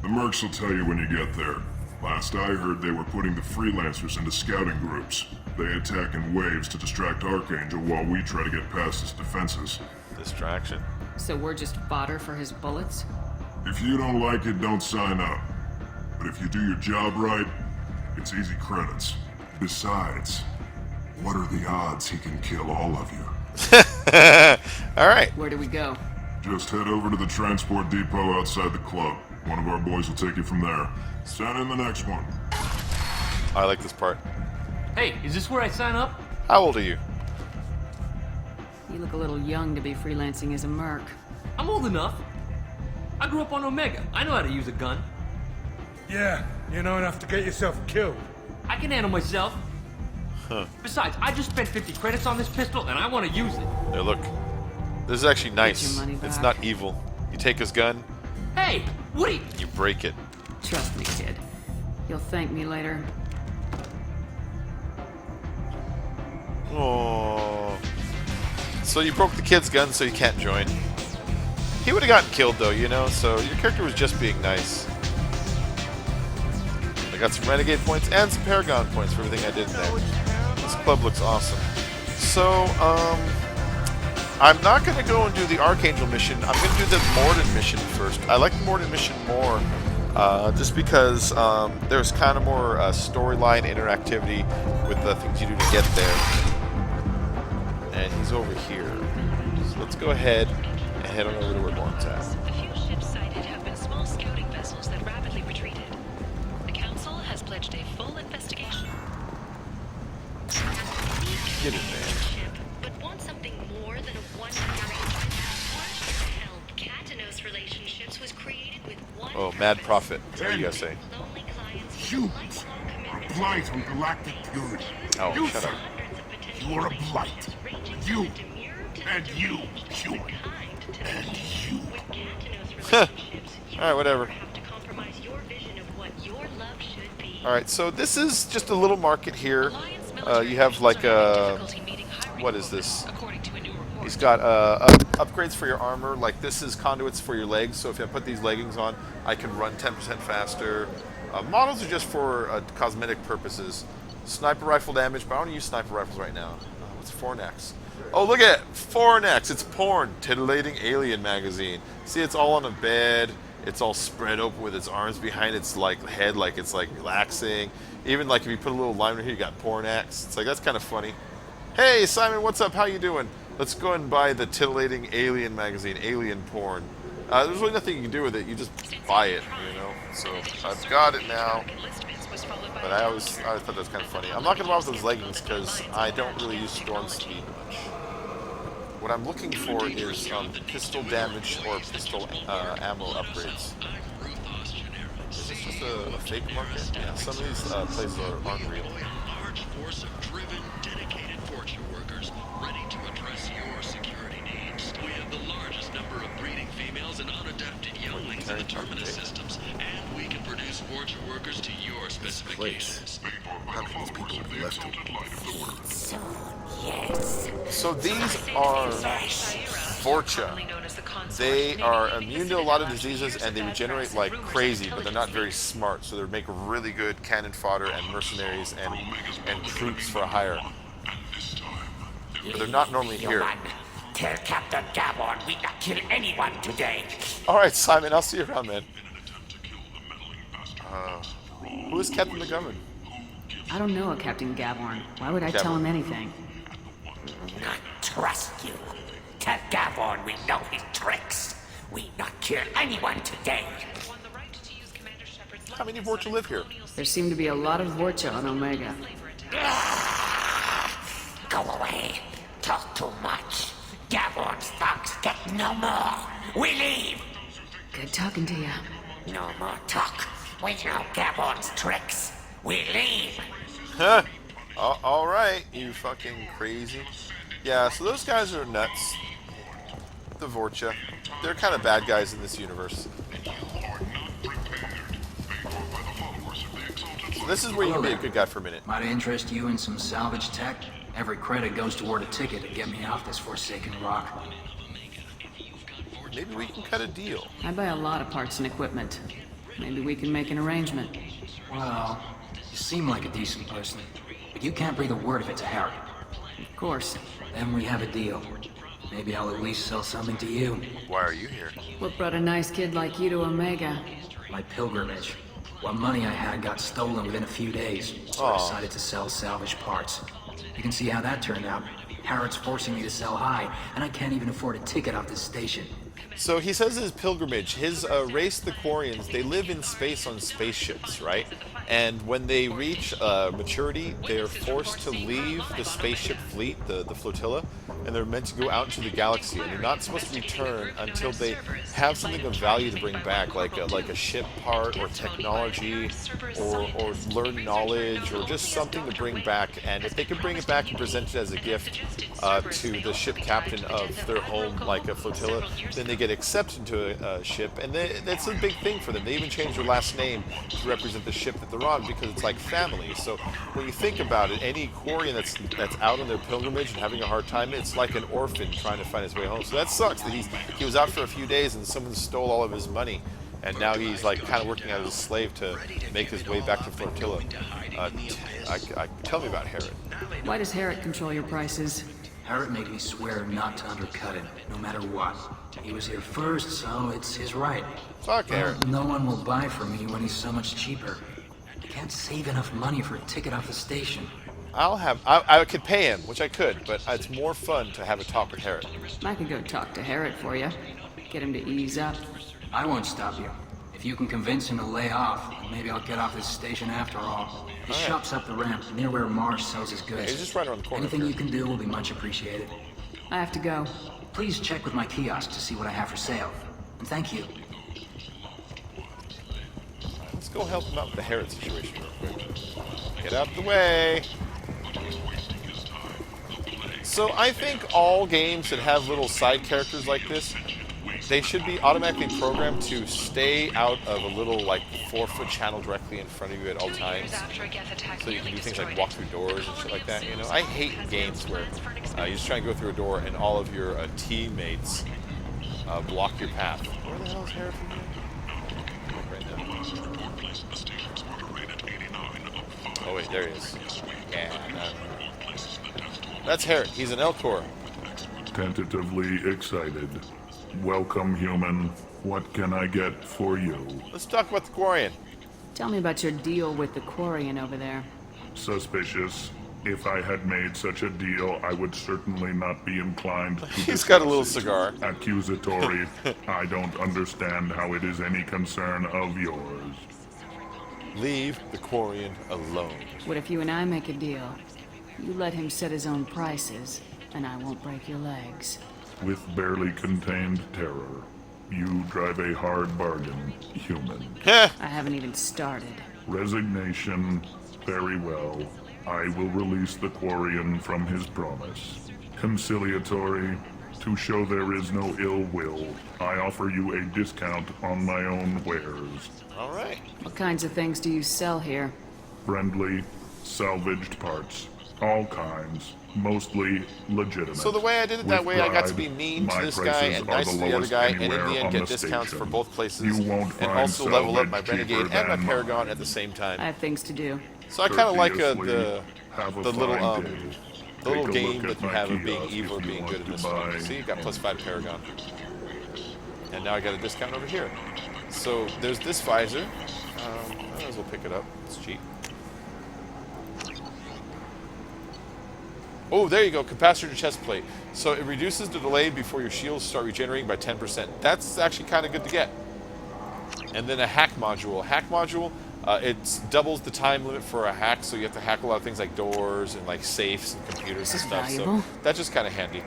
The mercs will tell you when you get there. Last I heard, they were putting the freelancers into scouting groups. They attack in waves to distract Archangel while we try to get past his defenses. Distraction. So we're just fodder for his bullets? If you don't like it, don't sign up. But if you do your job right, it's easy credits. Besides, what are the odds he can kill all of you? All right. Where do we go? Just head over to the transport depot outside the club. One of our boys will take you from there. Stand in the next one. I like this part. Hey, is this where I sign up? How old are you? You look a little young to be freelancing as a merc. I'm old enough. I grew up on Omega. I know how to use a gun. Yeah, you know enough to get yourself killed. I can handle myself. Huh. Besides, I just spent 50 credits on this pistol, and I want to use it. There, look. This is actually nice. your money It's back. not evil. You take his gun, Hey, Woody! you break it. Trust me, kid. You'll thank me later. Oh. So you broke the kid's gun, so you can't join. He would have gotten killed, though, you know. So your character was just being nice. I got some renegade points and some paragon points for everything I did in there. This club looks awesome. So, I'm not going to go and do the Archangel mission. I'm going to do the Morden mission first. I like the Morden mission more, just because there's kind of more storyline interactivity with the things you do to get there. And he's over here. So let's go ahead and head on over to where Lawrence at. The few ships sighted have been small scouting vessels that rapidly retreated. The Council has pledged a full investigation. Get in there. But want something more than a one-night arrangement passport? Hell, Katanos Relationships was created with one Oh, Mad Prophet. What do you guys say? You are a blight on galactic purity. Oh, You, shut sir, up. you are a blight. You, and you, Human, and you. Alright, whatever. Alright, so this is just a little market here. You have like a... What is this? He's got upgrades for your armor. Like this is conduits for your legs. So if I put these leggings on, I can run 10% faster. Models are just for cosmetic purposes. Sniper rifle damage, but I don't use sniper rifles right now. What's Fornax? Oh, look at it! Fornax! It's porn! Titillating alien magazine. See, it's all on a bed. It's all spread open with its arms behind its like head, like it's like relaxing. Even like if you put a little line right here, you got Pornax. It's like, that's kind of funny. Hey, Simon, what's up? How you doing? Let's go and buy the Titillating Alien magazine, Alien Porn. There's really nothing you can do with it. You just buy it, you know? So, I've got it now. But I thought that was kind of funny. I'm not going to buy with those leggings because I don't really use storm speed much. What I'm looking for is pistol damage or pistol ammo upgrades. Is this just a fake market? Yeah, some of these places aren't real. Large force of driven, dedicated Fortune workers ready to address your security needs. We have the largest number of breeding females and unadapted younglings in the Terminus systems, and we can produce Fortune workers to your specifications. So these are Vorcha. They are immune to a lot of diseases and they regenerate like crazy, but they're not very smart. So they make really good cannon fodder and mercenaries and troops for hire. But they're not normally here. Tell Captain Gabon we not kill anyone today. Alright, Simon, I'll see you around, man. Who is Captain McGovern? I don't know a Captain Gaborn. Why would I tell him anything? Not trust you. Tell Gabon we know his tricks. We not kill anyone today. How many Vorcha live here? There seem to be a lot of Vorcha on Omega. Go away. Talk too much. Gabon's thugs get no more. We leave. Good talking to you. No more talk. We know Gabon's tricks. We leave. Huh? Alright, you fucking crazy. Yeah, so those guys are nuts. The Vorcha. They're kind of bad guys in this universe. So this is where you can be a good guy for a minute. Might interest you in some salvage tech? Every credit goes toward a ticket to get me off this forsaken rock. Maybe we can cut a deal. I buy a lot of parts and equipment. Maybe we can make an arrangement. Well, you seem like a decent person, but you can't breathe a word of it to Harry. Of course. Then we have a deal. Maybe I'll at least sell something to you. Why are you here? What brought a nice kid like you to Omega? My pilgrimage. What money I had got stolen within a few days, so I decided to sell salvage parts. You can see how that turned out. Harrod's forcing me to sell high, and I can't even afford a ticket off this station. So he says his pilgrimage, his race, the Quarians, they live in space on spaceships, right? And when they reach maturity, they're forced to leave the spaceship fleet, the flotilla, and they're meant to go out into the galaxy. And they're not supposed to return until they have something of value to bring back, like a ship part or technology or learn knowledge or just something to bring back. And if they can bring it back and present it as a gift to the ship captain of their home, like a flotilla, then they get accepted into a ship. And that's a big thing for them. They even change their last name to represent the ship that they're on because it's like family. So when you think about it, any Quarian that's out on their pilgrimage and having a hard time, it's like an orphan trying to find his way home. So that sucks that he was out for a few days and someone stole all of his money, and now he's like kind of working as a slave to make his way back to flotilla. Tell me about Harrod. Why does Harrod control your prices? Harrod made me swear not to undercut him, no matter what. He was here first, so it's his right. Fuck Harrod. No one will buy from me when he's so much cheaper. I can't save enough money for a ticket off the station. I could pay him, which I could, but it's more fun to have a talk with Harrod. I could go talk to Harrod for you. Get him to ease up. I won't stop you. If you can convince him to lay off, maybe I'll get off this station after all. His shop's up the ramp, near where Marsh sells his goods. He's just right around the corner. Anything you can do will be much appreciated. I have to go. Please check with my kiosk to see what I have for sale. And thank you. Let's go help him out with the Herod situation real quick. Get out of the way. So I think all games that have little side characters like this, they should be automatically programmed to stay out of a little, like, 4-foot channel directly in front of you at all times. So you can do things like walk through doors and shit like that, you know? I hate games where you just try and go through a door and all of your teammates block your path. Where the hell is Herod from here? Right now. Oh wait, there he is. Yeah, that's Herod. He's an Elcor. Tentatively excited. Welcome, human. What can I get for you? Let's talk about the Quarian. Tell me about your deal with the Quarian over there. Suspicious. If I had made such a deal, I would certainly not be inclined to He's got a little cigar. Accusatory. I don't understand how it is any concern of yours. Leave the Quarian alone. What if you and I make a deal? You let him set his own prices, and I won't break your legs. With barely contained terror, you drive a hard bargain, human. I haven't even started. Resignation. Very well. I will release the Quarian from his promise. Conciliatory. To show there is no ill will, I offer you a discount on my own wares. All right. What kinds of things do you sell here? Friendly, salvaged parts. All kinds. Mostly legitimate. So the way I did it that way, I got to be mean to this guy and nice to the other guy, and in the end get discounts for both places, and also level up my Renegade and my Paragon at the same time. I have things to do. So I kind of like the little game that you have of being evil or being good in this one. See, you got +5 Paragon. And now I got a discount over here. So there's this visor. I might as well pick it up. It's cheap. Oh, there you go. Capacitor to chest plate. So it reduces the delay before your shields start regenerating by 10%. That's actually kind of good to get. And then a hack module. Hack module, it doubles the time limit for a hack, so you have to hack a lot of things like doors and like safes and computers and stuff. Valuable. So that's just kind of handy.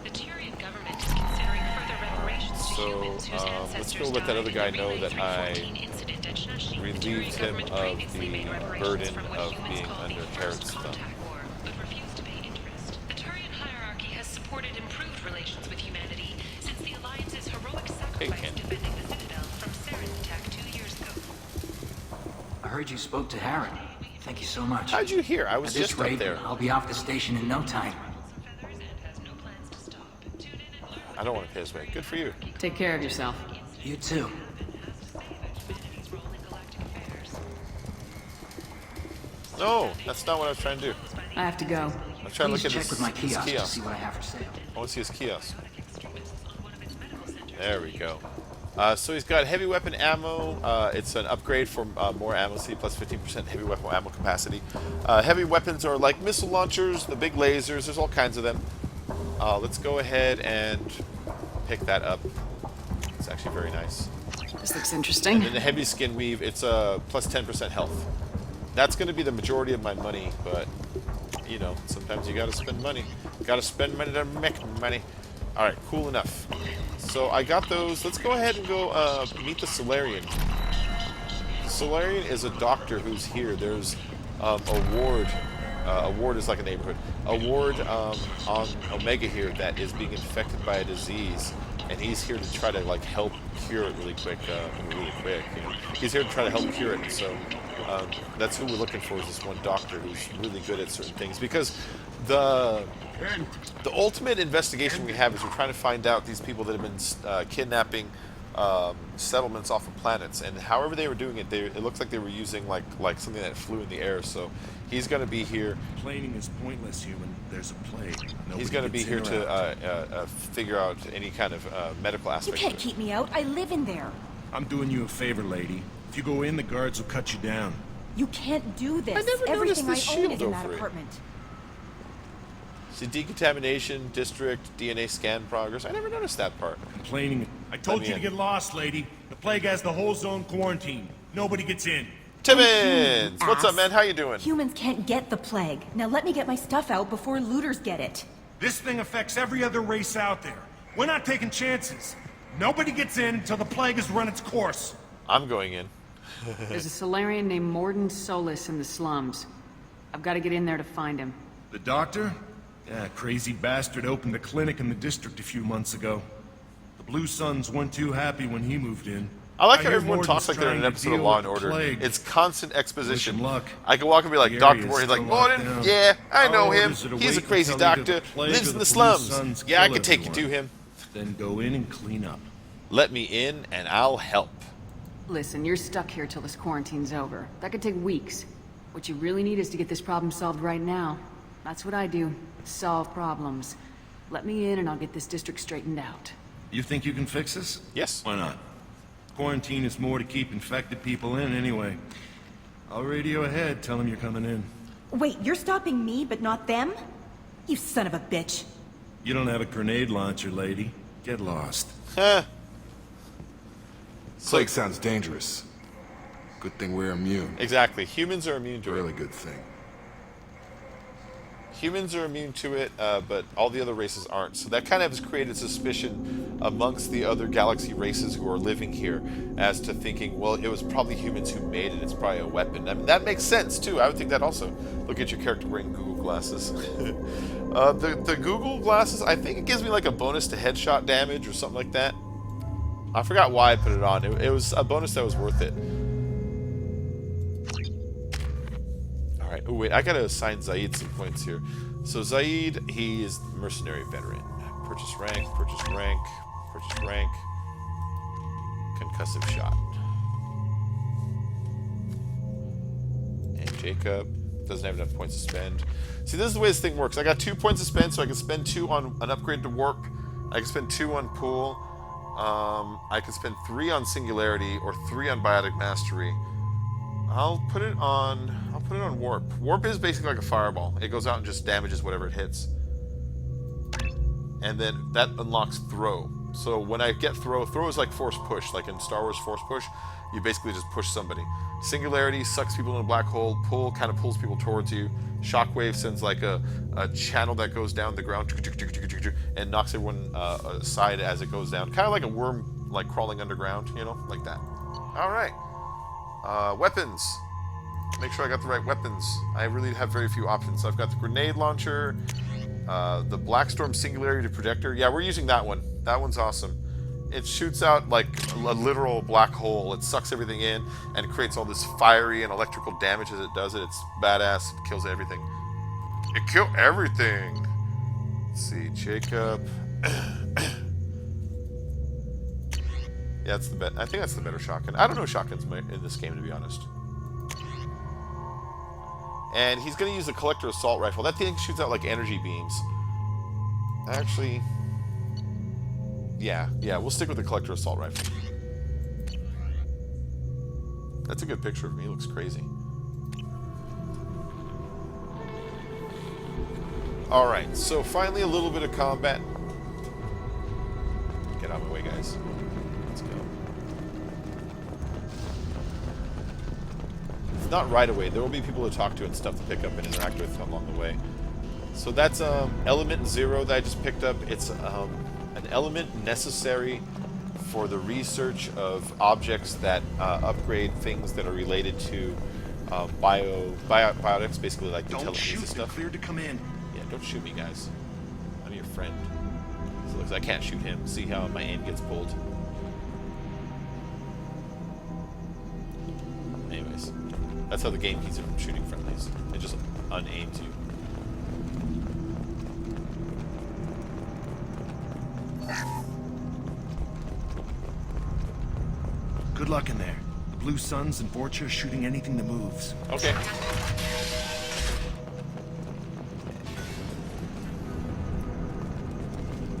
The Tyrian government is considering further reparations to humans whose Let's ancestors go let that died other guy in the know Relay that I 314 incident at Shushy. relieved The him Tyrian of government previously made the reparations burden from what of humans being call the under First Herod's thumb. Contact War, but refused to pay interest. The Turian hierarchy has supported improved relations with humanity since the Alliance's heroic sacrifice defending the Citadel from Saren's attack 2 years ago. I heard you spoke to Harry. Thank you so much. How'd you hear? I was At this just up rate, there. I'll be off the station in no time. I don't want to pay his way. Good for you. Take care of yourself. You too. No, that's not what I was trying to do. I have to go. I'm trying to look Please at check his, with my his kiosk to kiosk. see what I have for sale. I want to see his kiosk. There we go. So he's got heavy weapon ammo. It's an upgrade for more ammo, see plus 15% heavy weapon ammo capacity. Heavy weapons are like missile launchers, the big lasers. There's all kinds of them. Let's go ahead and pick that up. It's actually very nice. This looks interesting. And then the heavy skin weave, it's plus 10% health. That's going to be the majority of my money, but you know, sometimes you got to spend money. Got to spend money to make money. All right, cool enough. So I got those. Let's go ahead and go meet the Solarian. The Solarian is a doctor who's here. There's a ward. A ward is like a neighborhood. A ward on Omega here that is being infected by a disease, and he's here to try to like help cure it really quick. You know. He's here to try to help cure it. So that's who we're looking for, is this one doctor who's really good at certain things. Because the ultimate investigation we have is we're trying to find out these people that have been kidnapping settlements off of planets, and however they were doing it, it looks like they were using like something that flew in the air. So he's going to be here. Complaining is pointless, human. There's a plague. He's going to be here to figure out any kind of medical You aspect. can't keep me out. I live in there. I'm doing you a favor, lady. If you go in, the guards will cut you down. You can't do this. I never noticed Everything the I own shield is in that over it. apartment. See, decontamination, district, DNA scan progress. I never noticed that part. Complaining. I told you to get lost, lady. The plague has the whole zone quarantined. Nobody gets in. Timmons! What's up, man? How you doing? Humans can't get the plague. Now let me get my stuff out before looters get it. This thing affects every other race out there. We're not taking chances. Nobody gets in until the plague has run its course. I'm going in. There's a Solarian named Morden Solis in the slums. I've got to get in there to find him. The doctor? Yeah, crazy bastard opened a clinic in the district a few months ago. The Blue Suns weren't too happy when he moved in. I like how hear everyone talks like they're in an Morden's episode of trying to Law and deal with Order. the plague. It's constant exposition. Wish him luck. I can walk and be like, The Dr. area's Morden. He's like, still locked Morden? down. Yeah, I know Our him. orders are to He's a wait crazy until either doctor. the plague Lives or in the the Blue slums. Suns Yeah, I kill can take you to everyone. him. Then go in and clean up. Let me in and I'll help. Listen, you're stuck here till this quarantine's over. That could take weeks. What you really need is to get this problem solved right now. That's what I do. Solve problems. Let me in and I'll get this district straightened out. You think you can fix this? Yes. Why not? Quarantine is more to keep infected people in anyway. I'll radio ahead, tell them you're coming in. Wait, you're stopping me, but not them? You son of a bitch. You don't have a grenade launcher, lady. Get lost. Plague sounds dangerous. Good thing we're immune. Exactly. Humans are immune to it. Really good thing. Humans are immune to it, but all the other races aren't. So that kind of has created suspicion amongst the other galaxy races who are living here as to thinking, well, it was probably humans who made it. It's probably a weapon. I mean, that makes sense, too. I would think that also. Look at your character wearing Google glasses. The Google glasses, I think it gives me like a bonus to headshot damage or something like that. I forgot why I put it on. It was a bonus that was worth it. Alright, oh wait, I gotta assign Zaid some points here. So Zaid, he is mercenary veteran. Purchase rank, purchase rank, purchase rank. Concussive shot. And Jacob doesn't have enough points to spend. See, this is the way this thing works. I got 2 points to spend, so I can spend 2 on an upgrade to warp. I can spend 2 on pool. I can spend 3 on singularity or 3 on biotic mastery. I'll put it on warp. Warp is basically like a fireball. It goes out and just damages whatever it hits. And then that unlocks throw. So when I get throw is like force push, like in Star Wars Force Push. You basically just push somebody. Singularity sucks people in a black hole. Pull kind of pulls people towards you. Shockwave sends like a channel that goes down the ground and knocks everyone aside as it goes down. Kind of like a worm like crawling underground, you know, like that. All right. Weapons. Make sure I got the right weapons. I really have very few options. So I've got the grenade launcher, the Blackstorm Singularity Projector. Yeah, we're using that one. That one's awesome. It shoots out like a literal black hole. It sucks everything in and creates all this fiery and electrical damage as it does it. It's badass. It kills everything. It kills everything. Let's see, Jacob. Yeah, that's the bet. I think that's the better shotgun. I don't know shotguns in this game, to be honest. And he's going to use the Collector Assault Rifle. That thing shoots out like energy beams. Actually, yeah, we'll stick with the Collector Assault Rifle. That's a good picture of me. He looks crazy. Alright, so finally a little bit of combat. Get out of my way, guys. Let's go. It's not right away. There will be people to talk to and stuff to pick up and interact with along the way. So that's element 0 that I just picked up. It's an element necessary for the research of objects that upgrade things that are related to biotics, basically like the telekinesis stuff. Cleared to come in. Yeah, don't shoot me, guys. I'm your friend. So it looks like I can't shoot him. See how my aim gets pulled. Anyways, that's how the game keeps it from shooting friendlies. It just unaims you. Good luck in there. The Blue Suns and Vorcha are shooting anything that moves. Okay.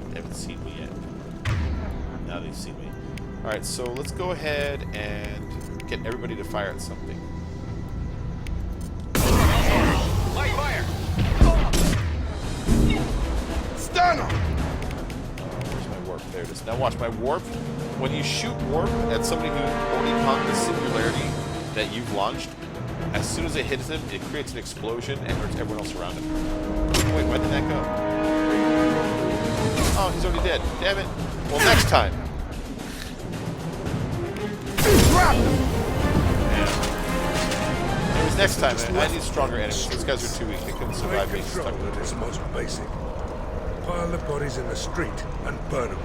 They haven't seen me yet. Now they've seen me. Alright, so let's go ahead and get everybody to fire at something. Light fire! Now watch my warp. When you shoot warp at somebody who already caught the singularity that you've launched, as soon as it hits him, it creates an explosion and hurts everyone else around him. Wait, where did that go? Oh, he's already dead. Damn it. Well, next time. Anyways, next time, I need stronger enemies. These guys are too weak. They couldn't survive being stuck. Control at its most basic. Pile the bodies in the street and burn them.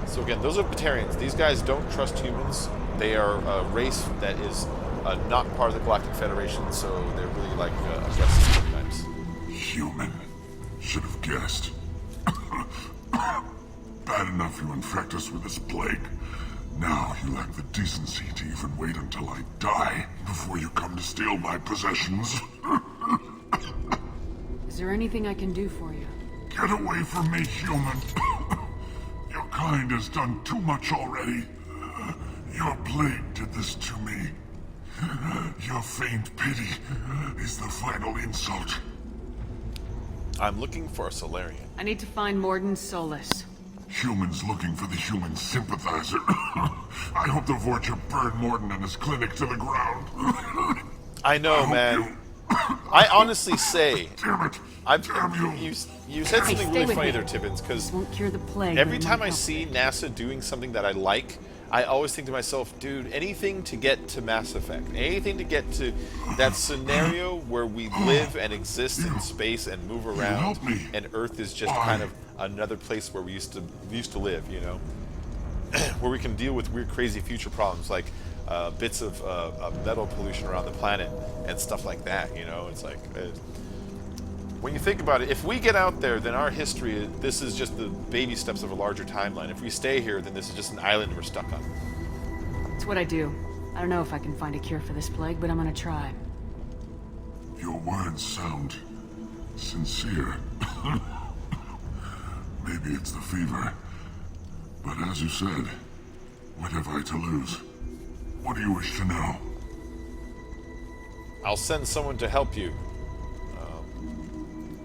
So again, those are Batarians. These guys don't trust humans. They are a race that is not part of the Galactic Federation, so they're really like aggressive sometimes. Human. Should have guessed. Bad enough you infect us with this plague. Now you lack the decency to even wait until I die before you come to steal my possessions. Is there anything I can do for you? Get away from me, human. Your kind has done too much already. Your plague did this to me. Your faint pity is the final insult. I'm looking for a Solarian. I need to find Morden Solus. Humans looking for the human sympathizer. I hope the Vorcha burned Morden and his clinic to the ground. I know, man. I honestly say, you said something really funny there, Tibbins, because every time I see NASA doing something that I like, I always think to myself, dude, anything to get to Mass Effect, anything to get to that scenario where we live and exist in space and move around, and Earth is just kind of another place where we used to live, you know, where we can deal with weird, crazy future problems like bits of metal pollution around the planet and stuff like that. You know, it's like when you think about it, if we get out there, then our history, this is just the baby steps of a larger timeline. If we stay here, then this is just an island we're stuck on. It's what I do. I don't know if I can find a cure for this plague, but I'm gonna try. Your words sound sincere. Maybe it's the fever. But as you said, what have I to lose? What do you wish to know? I'll send someone to help you.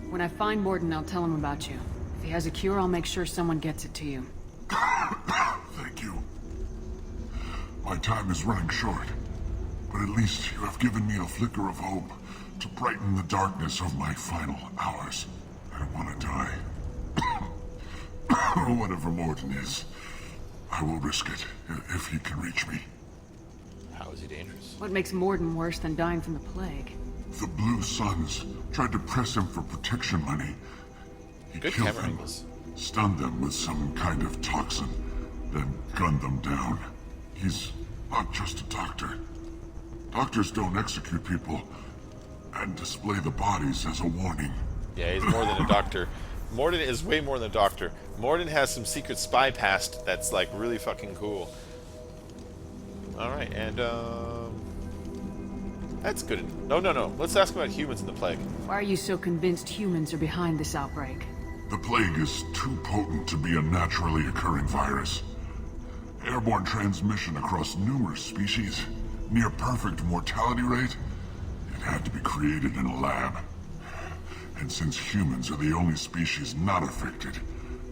When I find Morden, I'll tell him about you. If he has a cure, I'll make sure someone gets it to you. Thank you. My time is running short, but at least you have given me a flicker of hope to brighten the darkness of my final hours. I don't want to die. Whatever Morden is, I will risk it if he can reach me. How is he dangerous? What makes Morden worse than dying from the plague? The Blue Suns tried to press him for protection money. He Good killed camera them, angles. stunned them with some kind of toxin, then gunned them down. He's not just a doctor. Doctors don't execute people and display the bodies as a warning. Yeah, he's more than a doctor. Morden is way more than a doctor. Morden has some secret spy past that's like really fucking cool. Alright, and that's good. No. Let's ask about humans in the plague. Why are you so convinced humans are behind this outbreak? The plague is too potent to be a naturally occurring virus. Airborne transmission across numerous species, near perfect mortality rate. It had to be created in a lab. And since humans are the only species not affected,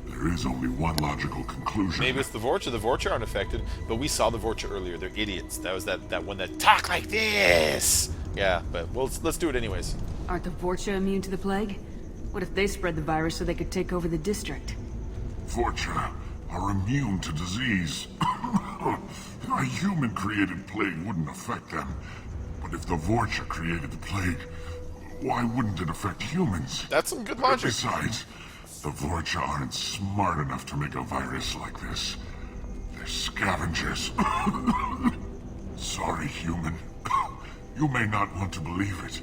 there is only one logical conclusion. Maybe it's the Vorcha. The Vorcha aren't affected, but we saw the Vorcha earlier. They're idiots. That was that one that talk like this. Yeah, but let's do it anyways. Aren't the Vorcha immune to the plague? What if they spread the virus so they could take over the district? Vorcha are immune to disease. A human-created plague wouldn't affect them. But if the Vorcha created the plague, why wouldn't it affect humans? That's some good logic. Besides, the Vorcha aren't smart enough to make a virus like this. They're scavengers. Sorry, human. You may not want to believe it,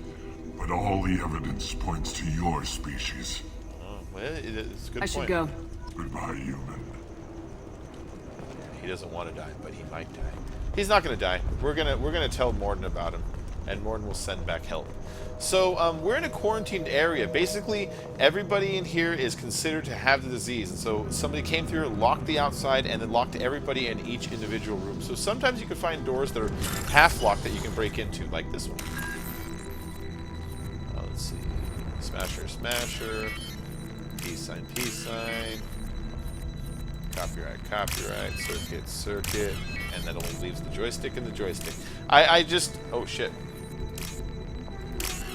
but all the evidence points to your species. Oh, well, it's a good point. I should go. Goodbye, human. He doesn't want to die, but he might die. He's not going to die. We're gonna tell Morden about him, and Morden will send back help. So we're in a quarantined area. Basically, everybody in here is considered to have the disease, and so somebody came through, locked the outside, and then locked everybody in each individual room. So sometimes you can find doors that are half-locked that you can break into, like this one. Let's see. Smasher, smasher. Peace sign, peace sign. copyright, circuit, and that only leaves the joystick and the joystick. I just, oh shit.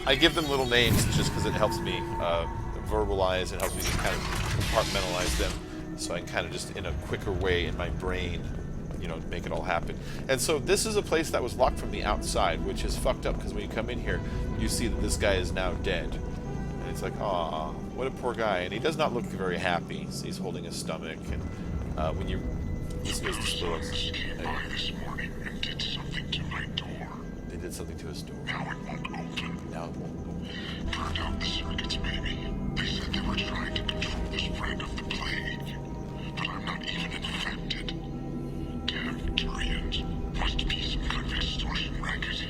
I give them little names just because it helps me verbalize, it helps me just kind of compartmentalize them, so I can kind of just in a quicker way in my brain, you know, make it all happen. And so this is a place that was locked from the outside, which is fucked up, because when you come in here, you see that this guy is now dead. And it's like, aw, what a poor guy. And he does not look very happy. So he's holding his stomach, and when you... This goes to Spillis. Came by this morning and did something to my door. They did something to his door. Now it won't open. Now it won't open. Turned out the circuits, maybe. They said they were trying to control the spread of the plague. But I'm not even infected. Damn Turians. Must be some kind of extortion racket.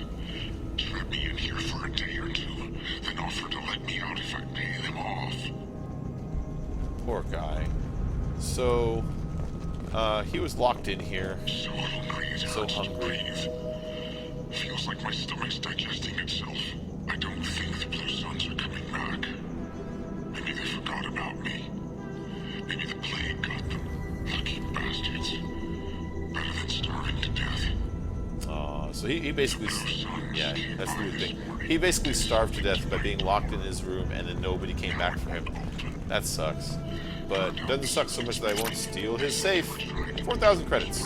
Trap me in here for a day or two, then offer to let me out if I pay them off. Poor guy. So, he was locked in here. So hungry it hurts to breathe. Feels like my stomach's digesting itself. I don't think the Blue Suns are coming back. Maybe they forgot about me. Maybe the plague got them. Lucky bastards. Better than starving to death. So he basically... Yeah, that's the weird thing. He basically starved to death by being locked in his room, and then nobody came back for him. That sucks. But it doesn't suck so much that I won't steal his safe. 4,000 credits.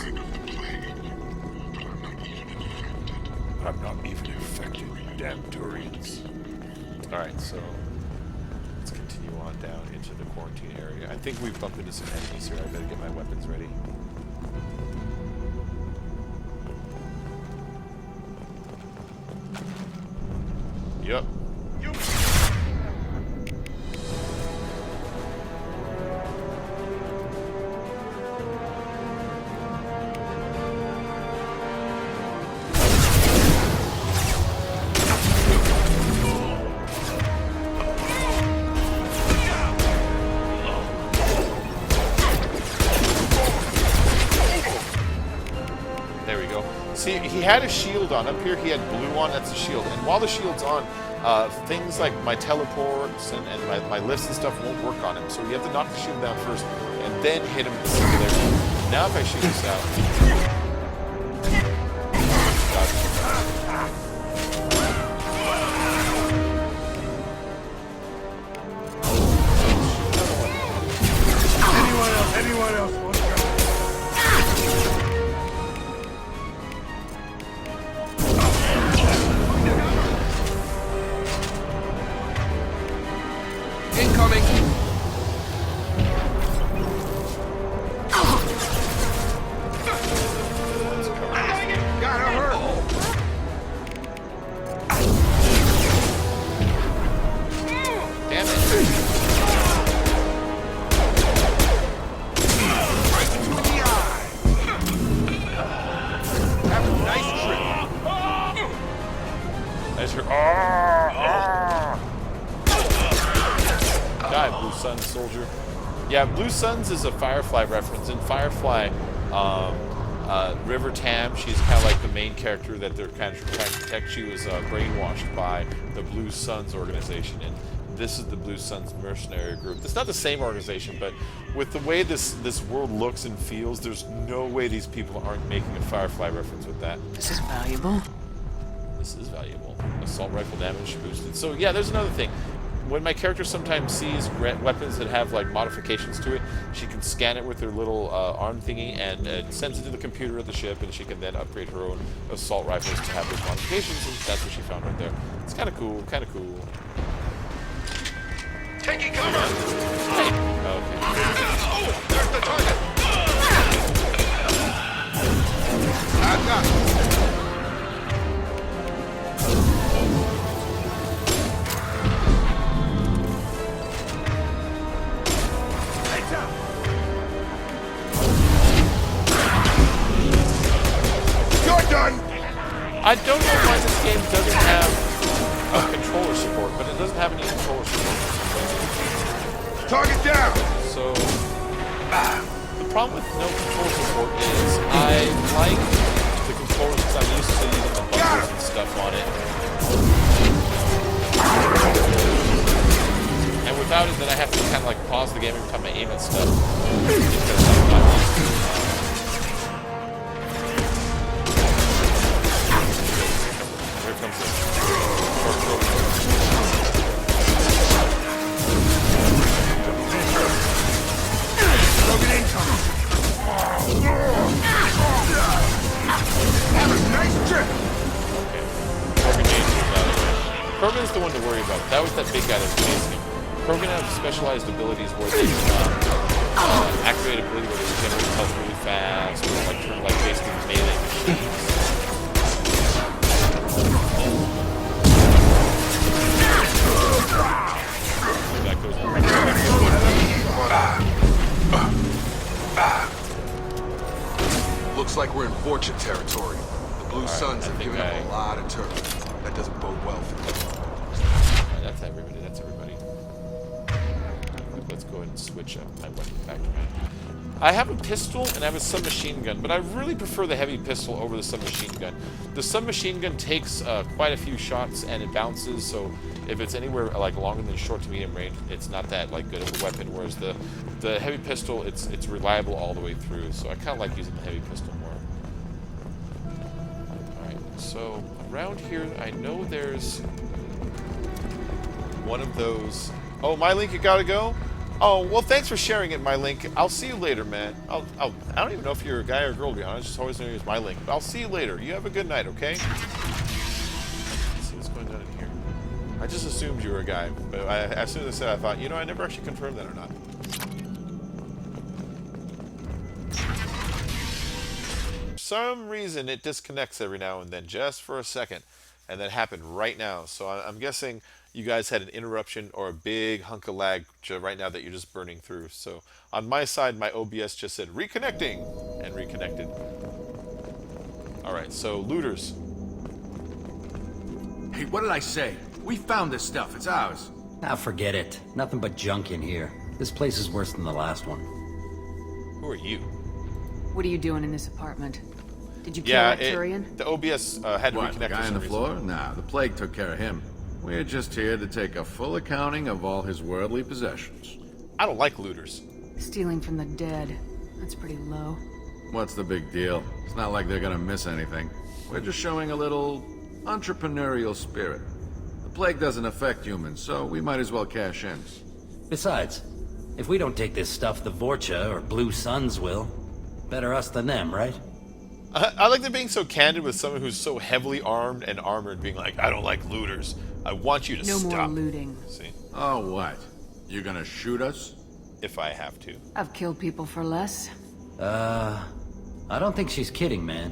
I'm not even infected. Damn Turians. Alright, so let's continue on down into the quarantine area. I think we've bumped into some enemies here. I better get my weapons ready. Yep. There we go. See, he had a shield on. Up here he had blue on, that's a shield. And while the shield's on, things like my teleports and my lifts and stuff won't work on him. So you have to knock the shield down first and then hit him with the singularity. Now if I shoot this out... Anyone else want to go? Incoming! Gotta hurt! Damn it. Nice trip. Die, Blue Suns soldier. Yeah, Blue Suns is a Firefly reference. In Firefly, River Tam, she's kind of like the main character that they're kind of trying to protect. She was brainwashed by the Blue Suns organization, and this is the Blue Suns mercenary group. It's not the same organization, but with the way this world looks and feels, there's no way these people aren't making a Firefly reference with that. This is valuable. This is valuable. Assault rifle damage boosted. So yeah, there's another thing. When my character sometimes sees weapons that have like modifications to it, she can scan it with her little arm thingy, and it sends it to the computer of the ship, and she can then upgrade her own assault rifles to have those modifications, and that's what she found right there. It's kind of cool, kind of cool. Taking cover! Okay. Oh, there's the target! I've got it. I don't know why this game doesn't have controller support, but it doesn't have any controller support. Target down! So, the problem with no controller support is I like the controller because I'm used to using the buttons and stuff on it. And without loud, and then I have to kind of like pause the game every time I aim at stuff. Because I'm not used to Here comes Have a nice trip. Krogan's the one to worry about. That was that big guy that was chasing him. Krogan have specialized abilities where they activate ability where they regenerate health really fast, or like turn like basically melee machines. That goes Looks like we're in Vorcha territory. The Blue Suns have given up a lot of turf. That doesn't bode well for them. That's everybody. That's everybody. Let's go ahead and switch up my weapon factory. I have a pistol and I have a submachine gun, but I really prefer the heavy pistol over the submachine gun. The submachine gun takes quite a few shots and it bounces, so if it's anywhere like longer than short to medium range, it's not that like good of a weapon. Whereas the heavy pistol, it's reliable all the way through. So I kind of like using the heavy pistol more. All right, so around here, I know there's one of those. Oh, my link, you gotta go. Oh, well, thanks for sharing it, my link. I'll see you later, man. I don't even know if you're a guy or a girl, to be honest. I just always know you as my link. But I'll see you later. You have a good night, okay? Let's see what's going on in here. I just assumed you were a guy, but as soon as I said, I thought, you know, I never actually confirmed that or not. For some reason, it disconnects every now and then, just for a second, and that happened right now. So I'm guessing you guys had an interruption or a big hunk of lag right now that you're just burning through. So on my side, my OBS just said reconnecting and reconnected. All right, so looters. Hey, what did I say? We found this stuff. It's ours. Now forget it. Nothing but junk in here. This place is worse than the last one. Who are you? What are you doing in this apartment? Did you kill that Turian? The OBS had to reconnect. The guy on the floor? Nah, the plague took care of him. We're just here to take a full accounting of all his worldly possessions. I don't like looters. Stealing from the dead. That's pretty low. What's the big deal? It's not like they're gonna miss anything. We're just showing a little entrepreneurial spirit. The plague doesn't affect humans, so we might as well cash in. Besides, if we don't take this stuff, the Vorcha or Blue Suns will. Better us than them, right? I like them being so candid with someone who's so heavily armed and armored, being like, I don't like looters. I want you to stop. No more looting. See? Oh, what? You gonna shoot us? If I have to. I've killed people for less. I don't think she's kidding, man.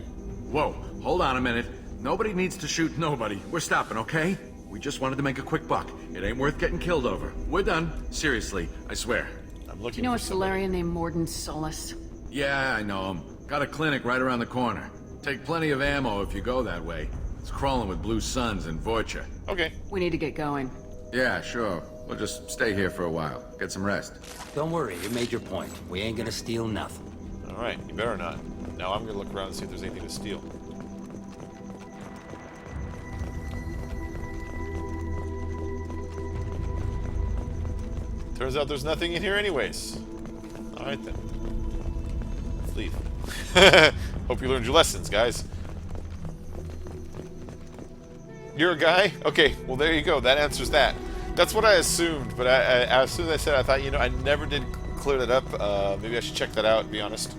Whoa, hold on a minute. Nobody needs to shoot nobody. We're stopping, okay? We just wanted to make a quick buck. It ain't worth getting killed over. We're done. Seriously, I swear. I'm looking Do you know a Solarian named Morden Solus? Yeah, I know him. Got a clinic right around the corner. Take plenty of ammo if you go that way. It's crawling with Blue Suns and Vorcha. Okay. We need to get going. Yeah, sure. We'll just stay here for a while. Get some rest. Don't worry, you made your point. We ain't gonna steal nothing. Alright, you better not. Now I'm gonna look around and see if there's anything to steal. Turns out there's nothing in here anyways. Alright then. Let's leave. Hope you learned your lessons, guys. You're a guy? Okay, well there you go. That answers that. That's what I assumed, but as soon as I said, I thought, you know, I never did clear that up. Maybe I should check that out, to be honest.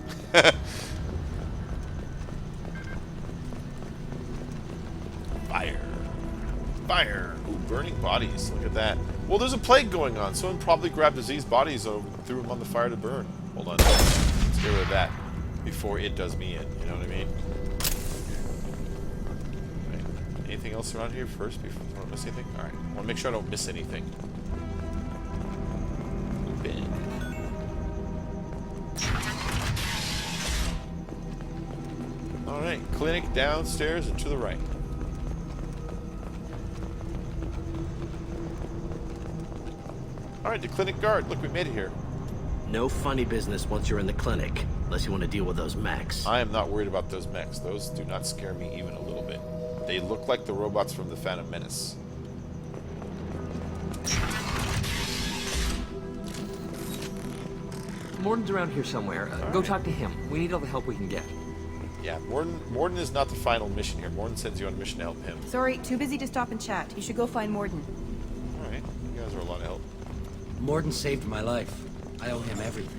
Fire. Fire. Ooh, burning bodies. Look at that. Well, there's a plague going on. Someone probably grabbed diseased bodies and threw them on the fire to burn. Hold on. Let's get rid of that before it does me in. You know what I mean? Right. Anything else around here first before I don't miss anything? Alright. I want to make sure I don't miss anything. Open. Alright. Clinic downstairs and to the right. Alright, the clinic guard. Look, we made it here. No funny business once you're in the clinic, unless you want to deal with those mechs. I am not worried about those mechs. Those do not scare me even a little bit. They look like the robots from the Phantom Menace. Morden's around here somewhere. Go talk to him. We need all the help we can get. Yeah, Morden is not the final mission here. Morden sends you on a mission to help him. Sorry, too busy to stop and chat. You should go find Morden. Alright, you guys are a lot of help. Morden saved my life. I owe him everything.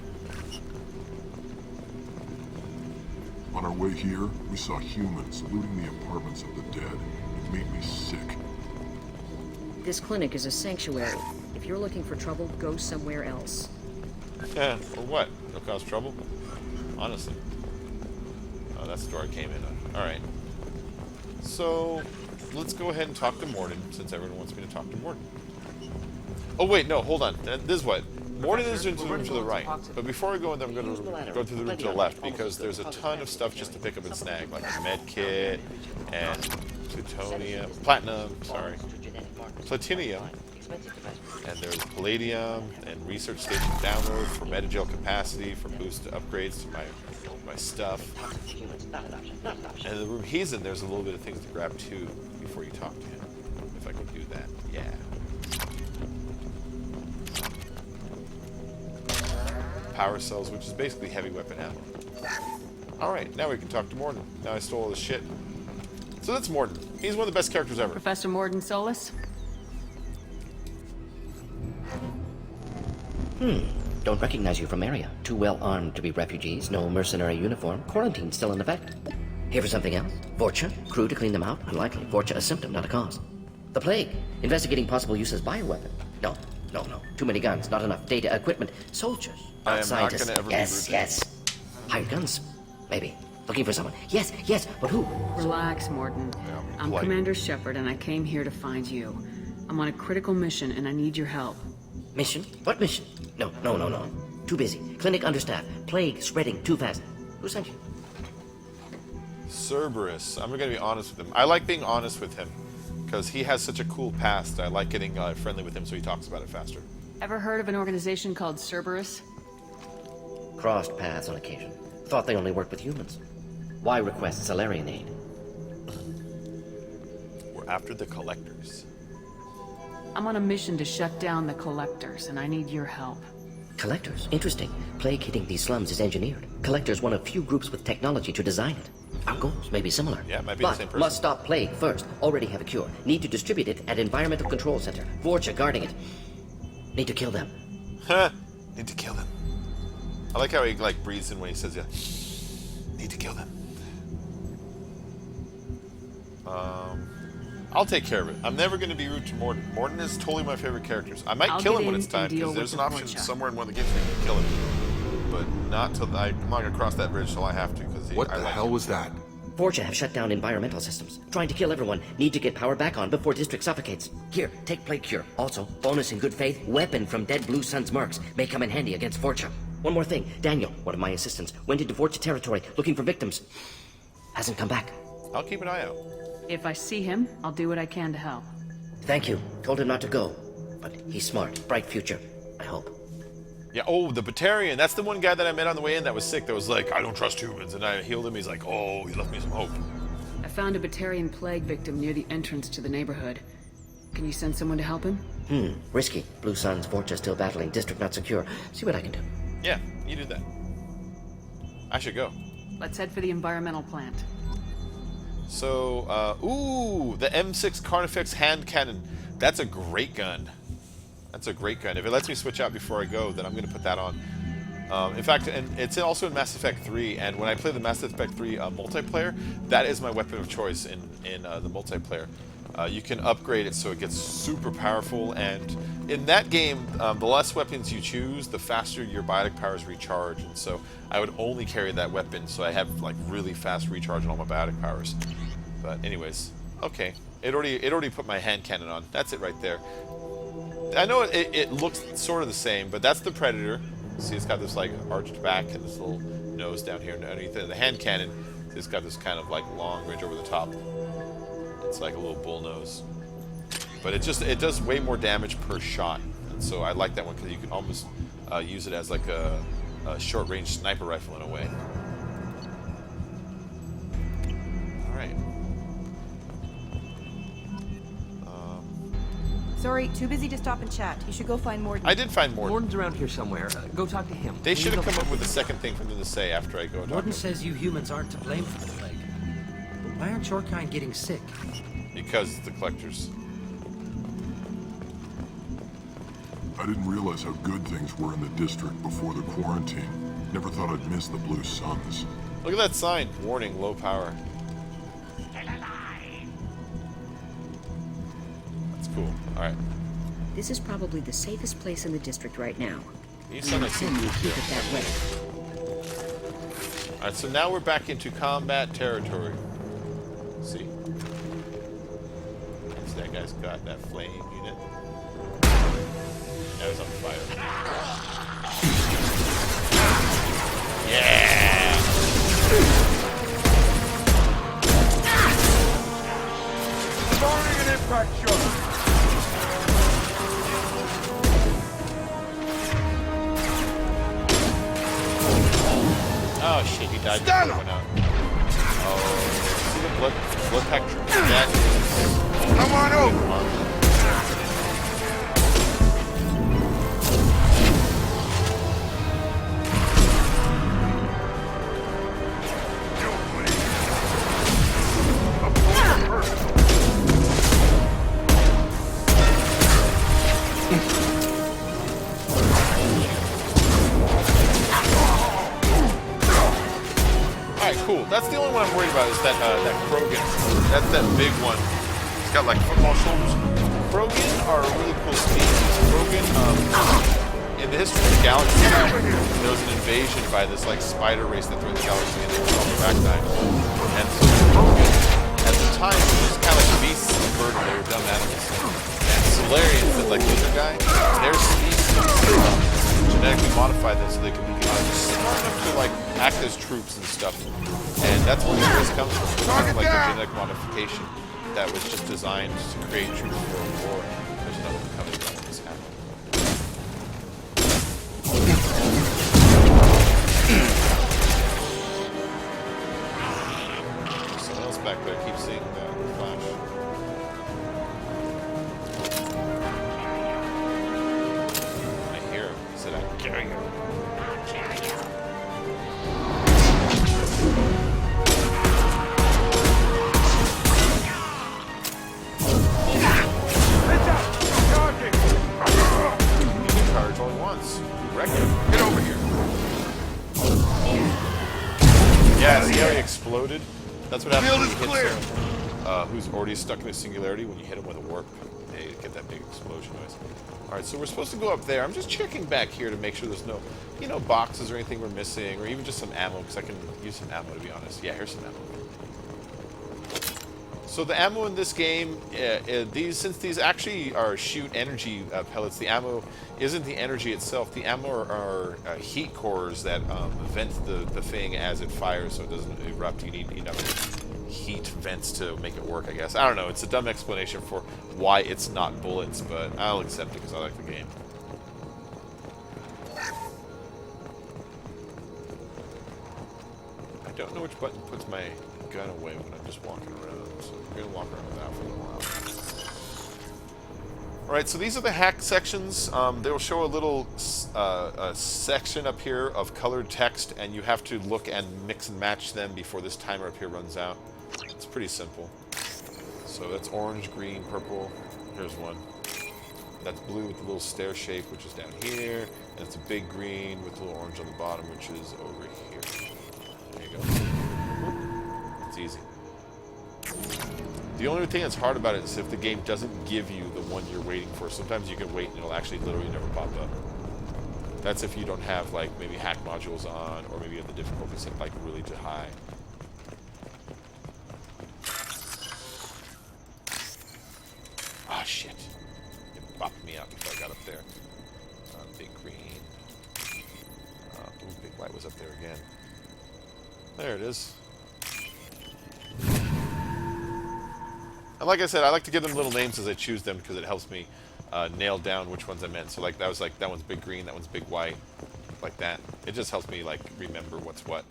On our way here, we saw humans looting the apartments of the dead. It made me sick. This clinic is a sanctuary. If you're looking for trouble, go somewhere else. Yeah, or what? It'll cause trouble? Honestly. Oh, that's the door I came in on. Alright. So, let's go ahead and talk to Morden, since everyone wants me to talk to Morden. Oh wait, no, hold on. This is what? Morden is into the room to the right. But before I go in there, I'm going to go to the room to the left, because there's a ton of stuff just to pick up and snag, like a med kit, and plutonium, platinium, and there's palladium, and research station download for metagel capacity, for boost upgrades to my stuff. And in the room he's in, there's a little bit of things to grab too, before you talk to him. If I can do that, yeah. Power cells, which is basically heavy weapon ammo. Alright, now we can talk to Morden. Now I stole all this shit. So that's Morden. He's one of the best characters ever. Professor Morden Solus? Don't recognize you from area. Too well armed to be refugees, no mercenary uniform, quarantine still in effect. Here for something else? Vorcha? Crew to clean them out? Unlikely. Vorcha a symptom, not a cause. The plague? Investigating possible use as bioweapon? No. Too many guns, not enough data, equipment. Soldiers, I am scientists. not gonna ever yes, be rude. yes. Hired guns? Maybe. Looking for someone. Yes, but who? Relax, Morden. I'm polite. Commander Shepard, and I came here to find you. I'm on a critical mission, and I need your help. Mission? What mission? No. Too busy. Clinic understaffed. Plague spreading too fast. Who sent you? Cerberus. I'm going to be honest with him. I like being honest with him, because he has such a cool past. I like getting friendly with him so he talks about it faster. Ever heard of an organization called Cerberus? Crossed paths on occasion. Thought they only worked with humans. Why request Salarian aid? We're after the collectors. I'm on a mission to shut down the collectors, and I need your help. Collectors? Interesting. Plague hitting these slums is engineered. Collectors one of few groups with technology to design it. Our goals may be similar. Yeah, it might be but the same person. Must stop plague first. Already have a cure. Need to distribute it at Environmental Control Center. Vorcha guarding it. Need to kill them. Huh. Need to kill them. I like how he breathes in when he says, yeah. Need to kill them. I'll take care of it. I'm never going to be rude to Morden. Morden is totally my favorite characters. I might kill him when it's time, because there's an option somewhere in one of the games where you can kill him. But not till I'm not going to cross that bridge till I have to, because What the hell was that? Vorcha have shut down environmental systems. Trying to kill everyone. Need to get power back on before district suffocates. Here, take plague cure. Also, bonus in good faith, weapon from dead Blue Sun's mercs. May come in handy against Vorcha. One more thing. Daniel, one of my assistants, went into Vorcha territory looking for victims. Hasn't come back. I'll keep an eye out. If I see him, I'll do what I can to help. Thank you. Told him not to go. But he's smart. Bright future. I hope. Yeah, oh, the Batarian. That's the one guy that I met on the way in that was sick, that was like, I don't trust humans. And I healed him. He's like, oh, he left me some hope. I found a Batarian plague victim near the entrance to the neighborhood. Can you send someone to help him? Risky. Blue Sun's Vorcha still battling. District not secure. See what I can do. Yeah, you do that. I should go. Let's head for the environmental plant. So, ooh, the M6 Carnifex hand cannon. That's a great gun. That's a great gun. If it lets me switch out before I go, then I'm going to put that on. In fact, and it's also in Mass Effect 3, and when I play the Mass Effect 3 multiplayer, that is my weapon of choice in the multiplayer. You can upgrade it so it gets super powerful, and in that game, the less weapons you choose, the faster your biotic powers recharge, and so I would only carry that weapon so I have like really fast recharge on all my biotic powers. But anyways, okay, it already put my hand cannon on. That's it right there. I know it looks sort of the same, but that's the Predator. See, it's got this like arched back and this little nose down here underneath it. The hand cannon, it's got this kind of like long ridge over the top. It's like a little bull nose, but it does way more damage per shot, and so I like that one because you can almost use it as like a short-range sniper rifle in a way. All right. Sorry, too busy to stop and chat. You should go find Morden. I did find Morden. Morden's around here somewhere. Go talk to him. They should have come up with a second thing for them to say after I go talk to Morden him. says you humans aren't to blame for the plague. But why aren't your kind getting sick? Because the collectors. I didn't realize how good things were in the district before the quarantine. Never thought I'd miss the Blue Suns. Look at that sign. Warning, low power. That's cool. Alright. This is probably the safest place in the district right now. You sound like some keep it that way. Alright, so now we're back into combat territory. See? So that guy's got that flame unit. Now he's on fire. Yeah! Firing an impact shot! Oh shit, he died before he went out. Oh, see the blood pack? That is... Come on over! Alright, cool. That's the only one I'm worried about is that Krogan. That's that big one. It's got like football shoulders. Krogan are a really cool species. Krogan, in the history of the galaxy, there was an invasion by this like spider race that threw the galaxy and they were called the Ragtime. And so the Krogan, at the time, were just kind of like beasts of burden. They were dumb animals. And Solarians, that like lizard guy, their species genetically modified them so they can be smart enough to like act as troops and stuff. And that's where the race comes from. It's kind of like a genetic modification that was just designed to create troops for a war. There's another one coming from this happening. Someone else back there keeps seeing that flash. I hear him. He said, "I can carry you." Charge all he wants. Wreck him. Get over here. Yeah, see how he exploded? That's what happens when you hit someone who's already stuck in a singularity. When you hit him with a warp, they get that big explosion noise. Alright, so we're supposed to go up there. I'm just checking back here to make sure there's no, boxes or anything we're missing, or even just some ammo, because I can use some ammo, to be honest. Yeah, here's some ammo. So the ammo in this game, since these actually are shoot energy pellets, the ammo isn't the energy itself. The ammo are heat cores that vent the thing as it fires so it doesn't erupt. You need enough heat vents to make it work, I guess. I don't know. It's a dumb explanation for why it's not bullets, but I'll accept it because I like the game. I don't know which button puts my gun away when I'm just walking around, so we're going to walk around without for a little while. Alright, so these are the hack sections. They'll show a little section up here of colored text, and you have to look and mix and match them before this timer up here runs out. It's pretty simple. So that's orange, green, purple. Here's one. That's blue with the little stair shape, which is down here. And it's a big green with a little orange on the bottom, which is over here. There you go. It's easy. The only thing that's hard about it is if the game doesn't give you the one you're waiting for. Sometimes you can wait and it'll actually literally never pop up. That's if you don't have like maybe hack modules on, or maybe you have the difficulty set like really too high. Ah, oh, shit. It bopped me out before I got up there. Big green. Ooh, big white was up there again. There it is. And like I said, I like to give them little names as I choose them because it helps me nail down which ones I meant. So like that was like, that one's big green, that one's big white, like that. It just helps me like remember what's what.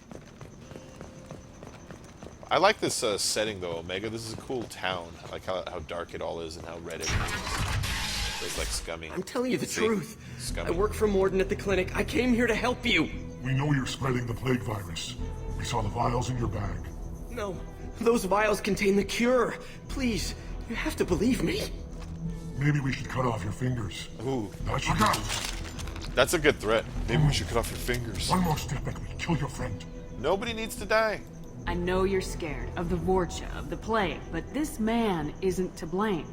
I like this setting though, Omega. This is a cool town. I like how dark it all is and how red it is. It's like scummy. I'm telling you the See? truth. Scummy. I work for Morden at the clinic. I came here to help you. We know you're spreading the plague virus. We saw the vials in your bag. No, those vials contain the cure. Please, you have to believe me. Maybe we should cut off your fingers. Ooh. That should go. That's a good threat. Maybe we should cut off your fingers. One more step and we kill your friend. Nobody needs to die. I know you're scared of the Vorcha, of the plague, but this man isn't to blame.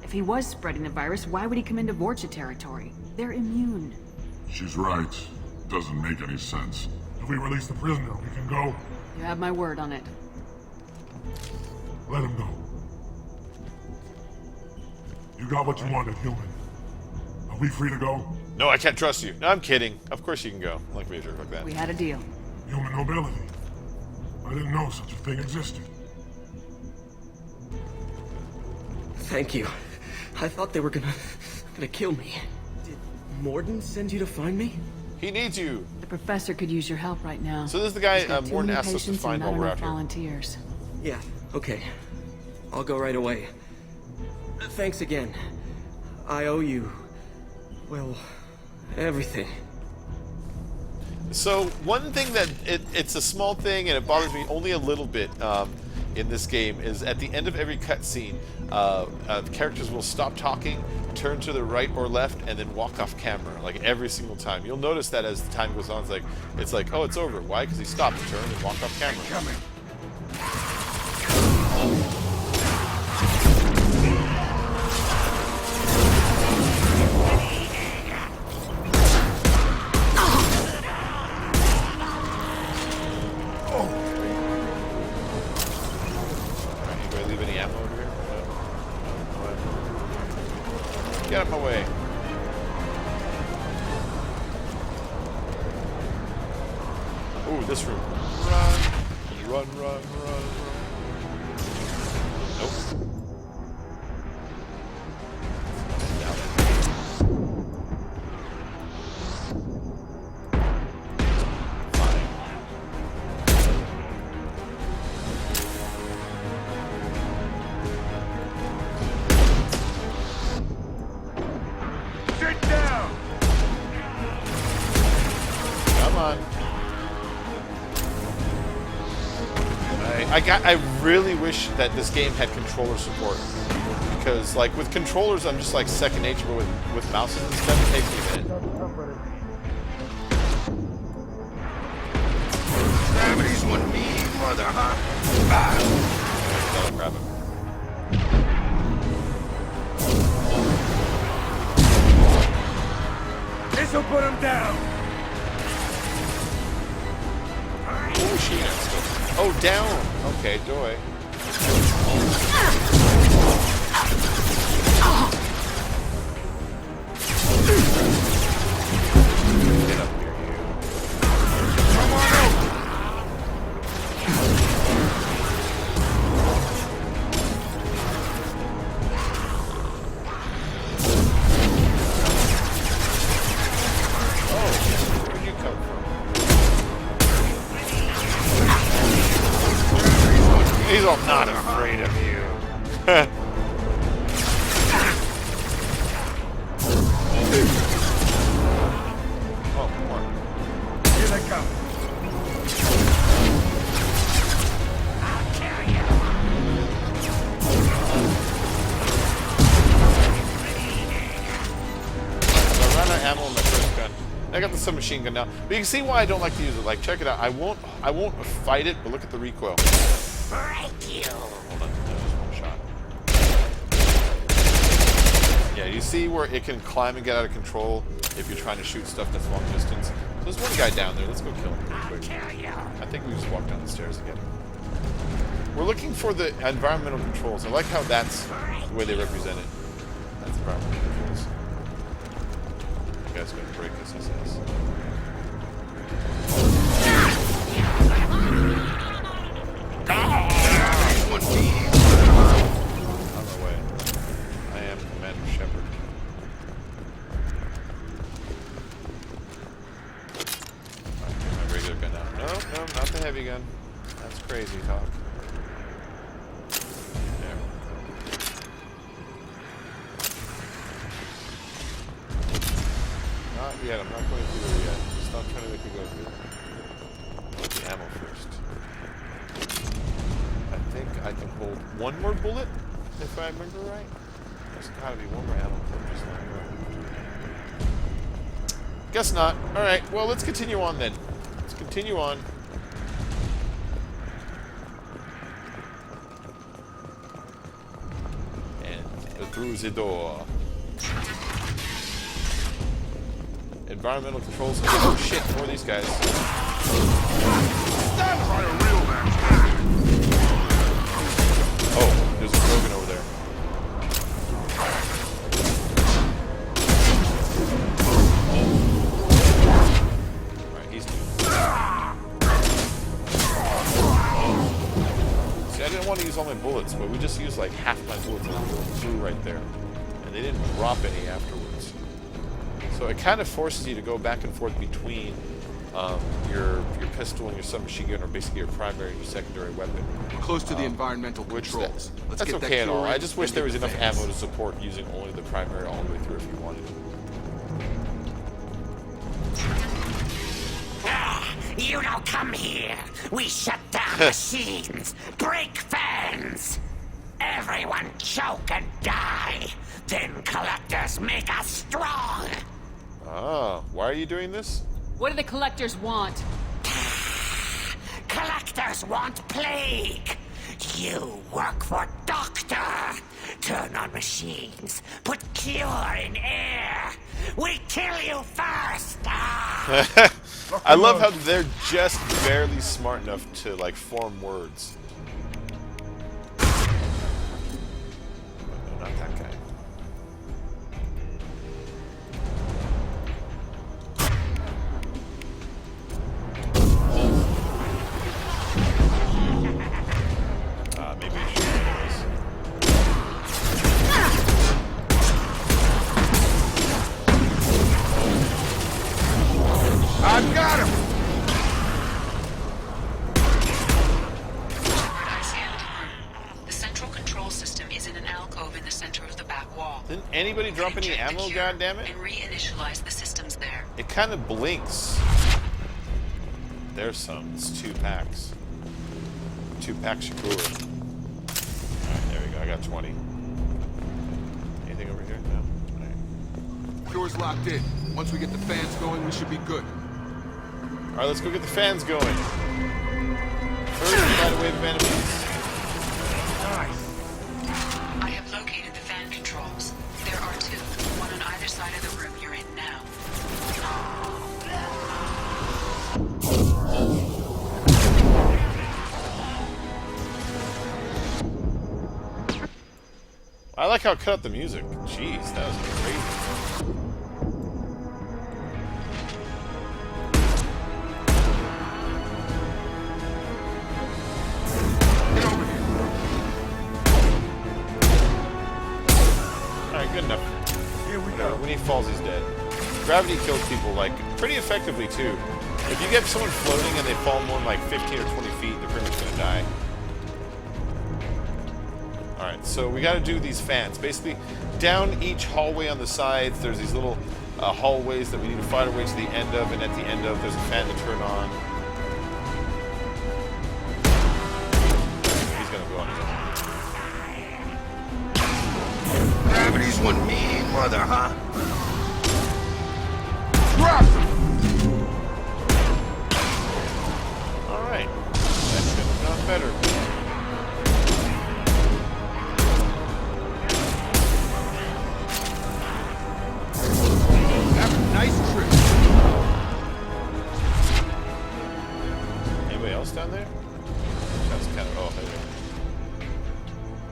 If he was spreading the virus, why would he come into Vorcha territory? They're immune. She's right. Doesn't make any sense. If we release the prisoner, we can go. You have my word on it. Let him go. You got what you wanted, human. Are we free to go? No, I can't trust you. No, I'm kidding. Of course you can go. Like me, jerk like that. We had a deal. Human nobility. I didn't know such a thing existed. Thank you. I thought they were gonna kill me. Did Morden send you to find me? He needs you. The professor could use your help right now. So this is the guy He's got too Morden many asked us to patients find and while not we're enough out here. volunteers. Yeah, okay. I'll go right away. Thanks again. I owe you, well, everything. So one thing that it's a small thing and it bothers me only a little bit in this game is at the end of every cutscene, characters will stop talking, turn to the right or left, and then walk off camera like every single time. You'll notice that as the time goes on, it's like oh, it's over. Why? Because he stopped, turned, and walked off camera. Coming. Anybody leave any ammo over here? No. Get out of my way. Ooh, this room. Run, run, run, run. Nope. Sit down! Come on. I really wish that this game had controller support. Because, like, with controllers, I'm just like second nature, but with mouses and stuff, it takes me a minute. Gravity's one mean mother, huh? That'll grab him. This'll put him down! Oh, shit. Oh, down. Okay, joy. Get up here, you. Come on out! Oh, where'd you come from? He's all not afraid of you. Oh, more. Here they come. I ran out of ammo in my first gun. I got the submachine gun now. But you can see why I don't like to use it. Like, check it out. I won't fight it, but look at the recoil. Break you! Hold on, that was one shot. Yeah, you see where it can climb and get out of control if you're trying to shoot stuff that's long distance. So there's one guy down there. Let's go kill him real quick. I think we just walk down the stairs again. We're looking for the environmental controls. I like how that's the way they represent it. That's environmental controls. You guys gonna break this, he says. One mean On my way. I am Commander Shepard. Alright, get my regular gun out. No, no, not the heavy gun. That's crazy talk. There. Not yet. I'm not going through there yet. Stop trying to make me go through. Get the ammo first. I think I can hold one more bullet, if I remember right. There's gotta be one more ammo clip just lying around. Guess not. Alright, well, let's continue on then. Let's continue on. And through the door. Environmental controls. Oh shit, more of these guys. Oh, there's a Krogan over there. Alright, he's new. See, I didn't want to use all my bullets, but we just used like half my bullets and flew right there. And they didn't drop any afterwards. So it kind of forces you to go back and forth between your pistol and your submachine gun, or basically your primary and your secondary weapon. We're close to the environmental controls. Let's That's get okay that at all. cured I just wish and there hit was the enough fans. ammo to support using only the primary all the way through if you wanted to. You don't come here. We shut down machines, break fans. Everyone choke and die. Then collectors make us strong. Ah, why are you doing this? What do the collectors want? Collectors want plague. You work for Doctor. Turn on machines. Put cure in air. We kill you first. I love how they're just barely smart enough to like form words. No, not that guy. Maybe I should anyways. I've got him! The central control system is in an alcove in the center of the back wall. Didn't anybody drop any ammo, goddammit? And reinitialize the systems there. It kind of blinks. There's some. It's 2 packs. 2 packs Shakura. Alright, there we go. I got 20. Anything over here? No? Alright. Cure's locked in. Once we get the fans going, we should be good. Alright, let's go get the fans going. First, fight a wave of enemies. I have located the fan controls. There are 2, one on either side of the room you're in now. I like how it cut out the music. Jeez, that was crazy. Alright, good enough. Here we go. When he falls, he's dead. Gravity kills people, like, pretty effectively, too. If you get someone floating and they fall more than, like, 15 or 20 feet, they're pretty much gonna die. Alright, so we gotta do these fans. Basically, down each hallway on the sides, there's these little hallways that we need to fight our way to the end of, and at the end of, there's a fan to turn on. He's gonna go on his own. Gravity's one mean mother, huh? Alright, that could have gone better. Nice trip. Anybody else down there? That's kind of... Oh, hey there.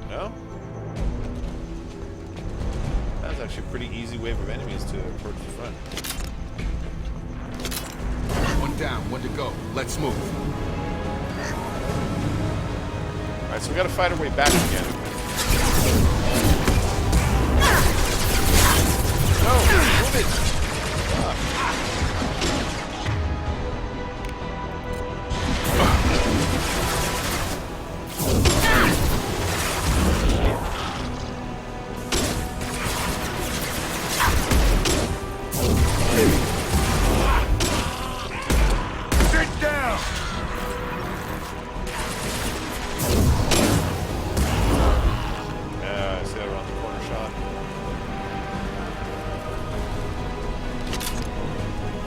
No? That was actually a pretty easy wave of enemies to approach the front. One down, one to go. Let's move. Alright, so we gotta fight our way back again. No! Move it! Sit down! Yeah, I see that around the corner shot.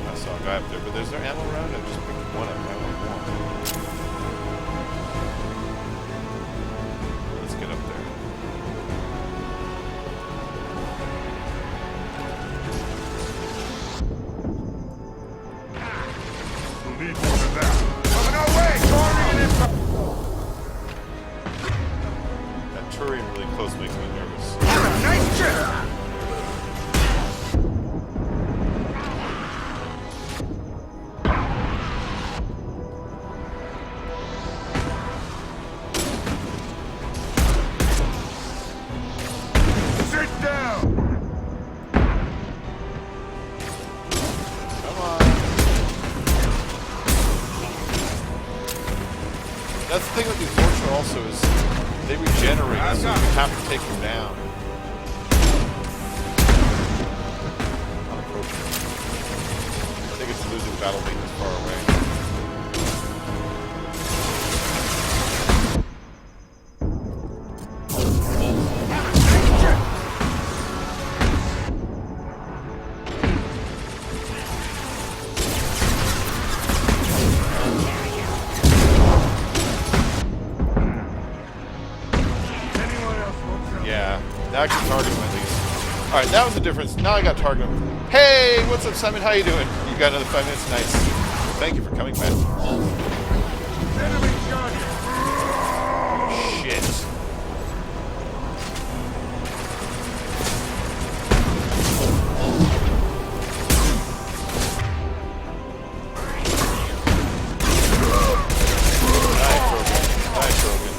I saw a guy up there, but there's no ammo around. I just picked one up. I want more. Let's get up there. We'll need more than that. Coming our way! Storming and impact! That Turian really close makes me nervous. Nice trip! Sit down! Come on. That's the thing with these Vorcha also is they regenerate, so you have to take them down. Not approaching. I think it's losing battle being this far away. Yeah, now I can target him at least. Alright, that was the difference. Now I got target him. Hey, what's up, Simon? How you doing? You got another 5 minutes? Nice. Thank you for coming back. Shit. Nice, Rogan.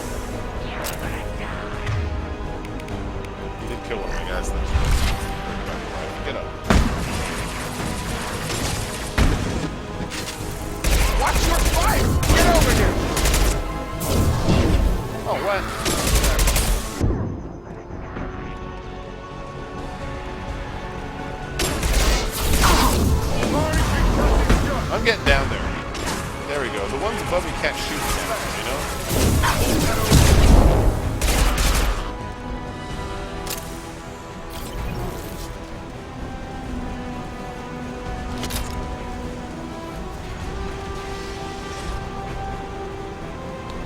You did kill one of my guys then. Get up. Watch your fire! Get over here! Oh, what? I'm getting down there. There we go. The ones above me can't shoot me, you know?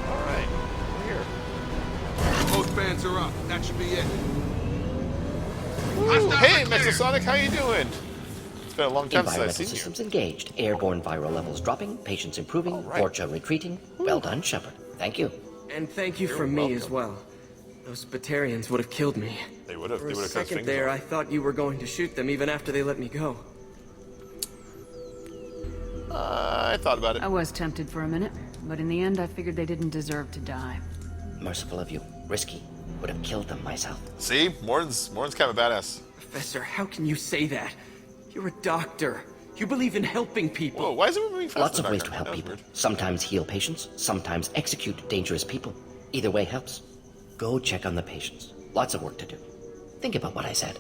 Alright, we're here. Both bands are up. That should be it. Ooh, hey, Metasonic, how you doing? It's been a long time since I've Environmental seen you. systems engaged. Airborne viral levels dropping. Patients improving. Vorcha retreating. Well done, Shepard. Thank you. And thank you You're from me welcome. as well. Those Batarians would have killed me. They would have. For They a would have cut his second fingers there, off. I thought you were going to shoot them even after they let me go. I thought about it. I was tempted for a minute, but in the end I figured they didn't deserve to die. Merciful of you. Risky. Would have killed them myself. See? Morton's kind of a badass. Professor, how can you say that? You're a doctor. You believe in helping people. Whoa, why is it moving fast? Lots in of the ways to background? help That was people. Sometimes heal patients. Sometimes execute dangerous people. Either way helps. Go check on the patients. Lots of work to do. Think about what I said.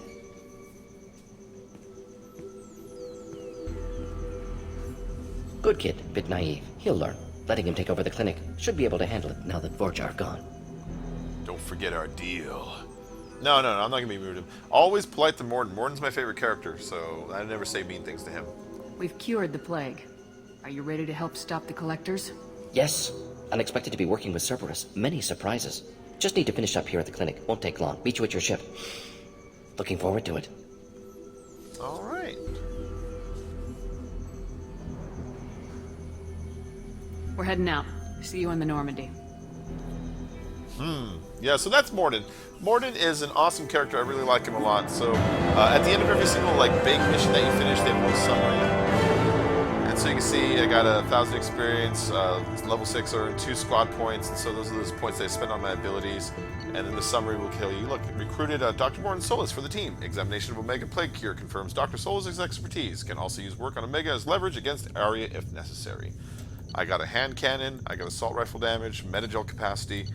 Good kid, bit naive. He'll learn. Letting him take over the clinic. Should be able to handle it now that Vorcha are gone. Don't forget our deal. No, I'm not gonna be rude to him. Always polite to Morton. Morton's my favorite character, so I never say mean things to him. We've cured the plague. Are you ready to help stop the collectors? Yes. Unexpected to be working with Cerberus. Many surprises. Just need to finish up here at the clinic. Won't take long. Meet you at your ship. Looking forward to it. All right. We're heading out. See you on the Normandy. Yeah, so that's Morton. Morton is an awesome character. I really like him a lot. So at the end of every single big mission that you finish, they have a little summary. And so you can see I got 1,000 experience, level 6 earned 2 squad points, and so those are those points that I spend on my abilities. And then the summary will kill you. Look, recruited Dr. Morton Solus for the team. Examination of Omega Plague Cure confirms Dr. Solus' expertise. Can also use work on Omega as leverage against Arya if necessary. I got a hand cannon, I got assault rifle damage, metagel capacity,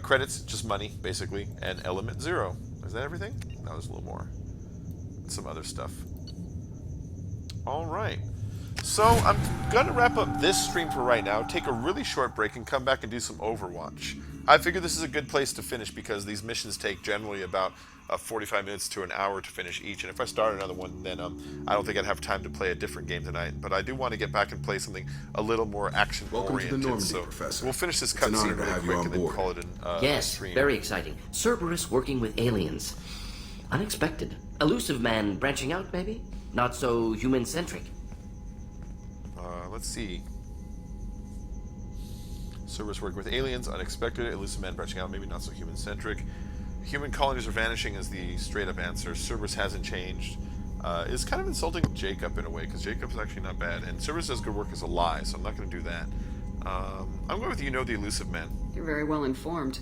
credits, just money, basically, and element 0. Is that everything? No, there's a little more. Some other stuff. All right. So I'm going to wrap up this stream for right now, take a really short break, and come back and do some Overwatch. I figure this is a good place to finish because these missions take generally about 45 minutes to an hour to finish each. And if I start another one, then I don't think I'd have time to play a different game tonight. But I do want to get back and play something a little more action-oriented. Welcome to the Normandy, so Professor. we'll finish this It's an honor cutscene to really have you quick on and then board. call it a Yes, stream. very exciting. Cerberus working with aliens. Unexpected. Elusive man branching out, maybe? Not so human-centric. Let's see. Cerberus working with aliens, unexpected, elusive man branching out, maybe not so human-centric. Human colonies are vanishing is the straight-up answer. Cerberus hasn't changed. Is kind of insulting Jacob in a way, because Jacob's actually not bad. And Cerberus does good work as a lie, so I'm not going to do that. I'm going with the elusive man. You're very well informed.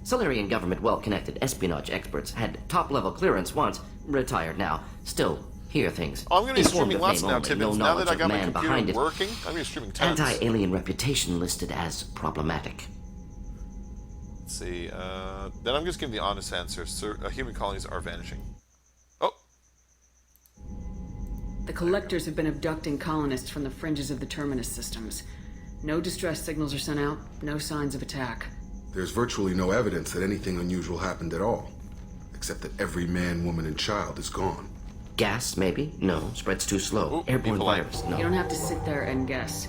Solarian government well-connected espionage experts had top-level clearance once, retired now, still hear things. Oh, I'm going to be Informed streaming of lots name now, only, Tibbins. no Now that I knowledge got of my man computer behind it. working, I'm going to be streaming tons. Anti-alien reputation listed as problematic. Let's see. Then I'm just giving the honest answer. Human colonies are vanishing. Oh! The Collectors have been abducting colonists from the fringes of the Terminus systems. No distress signals are sent out, no signs of attack. There's virtually no evidence that anything unusual happened at all. Except that every man, woman, and child is gone. Gas, maybe? No. Spreads too slow. Airborne virus? No. You don't have to sit there and guess.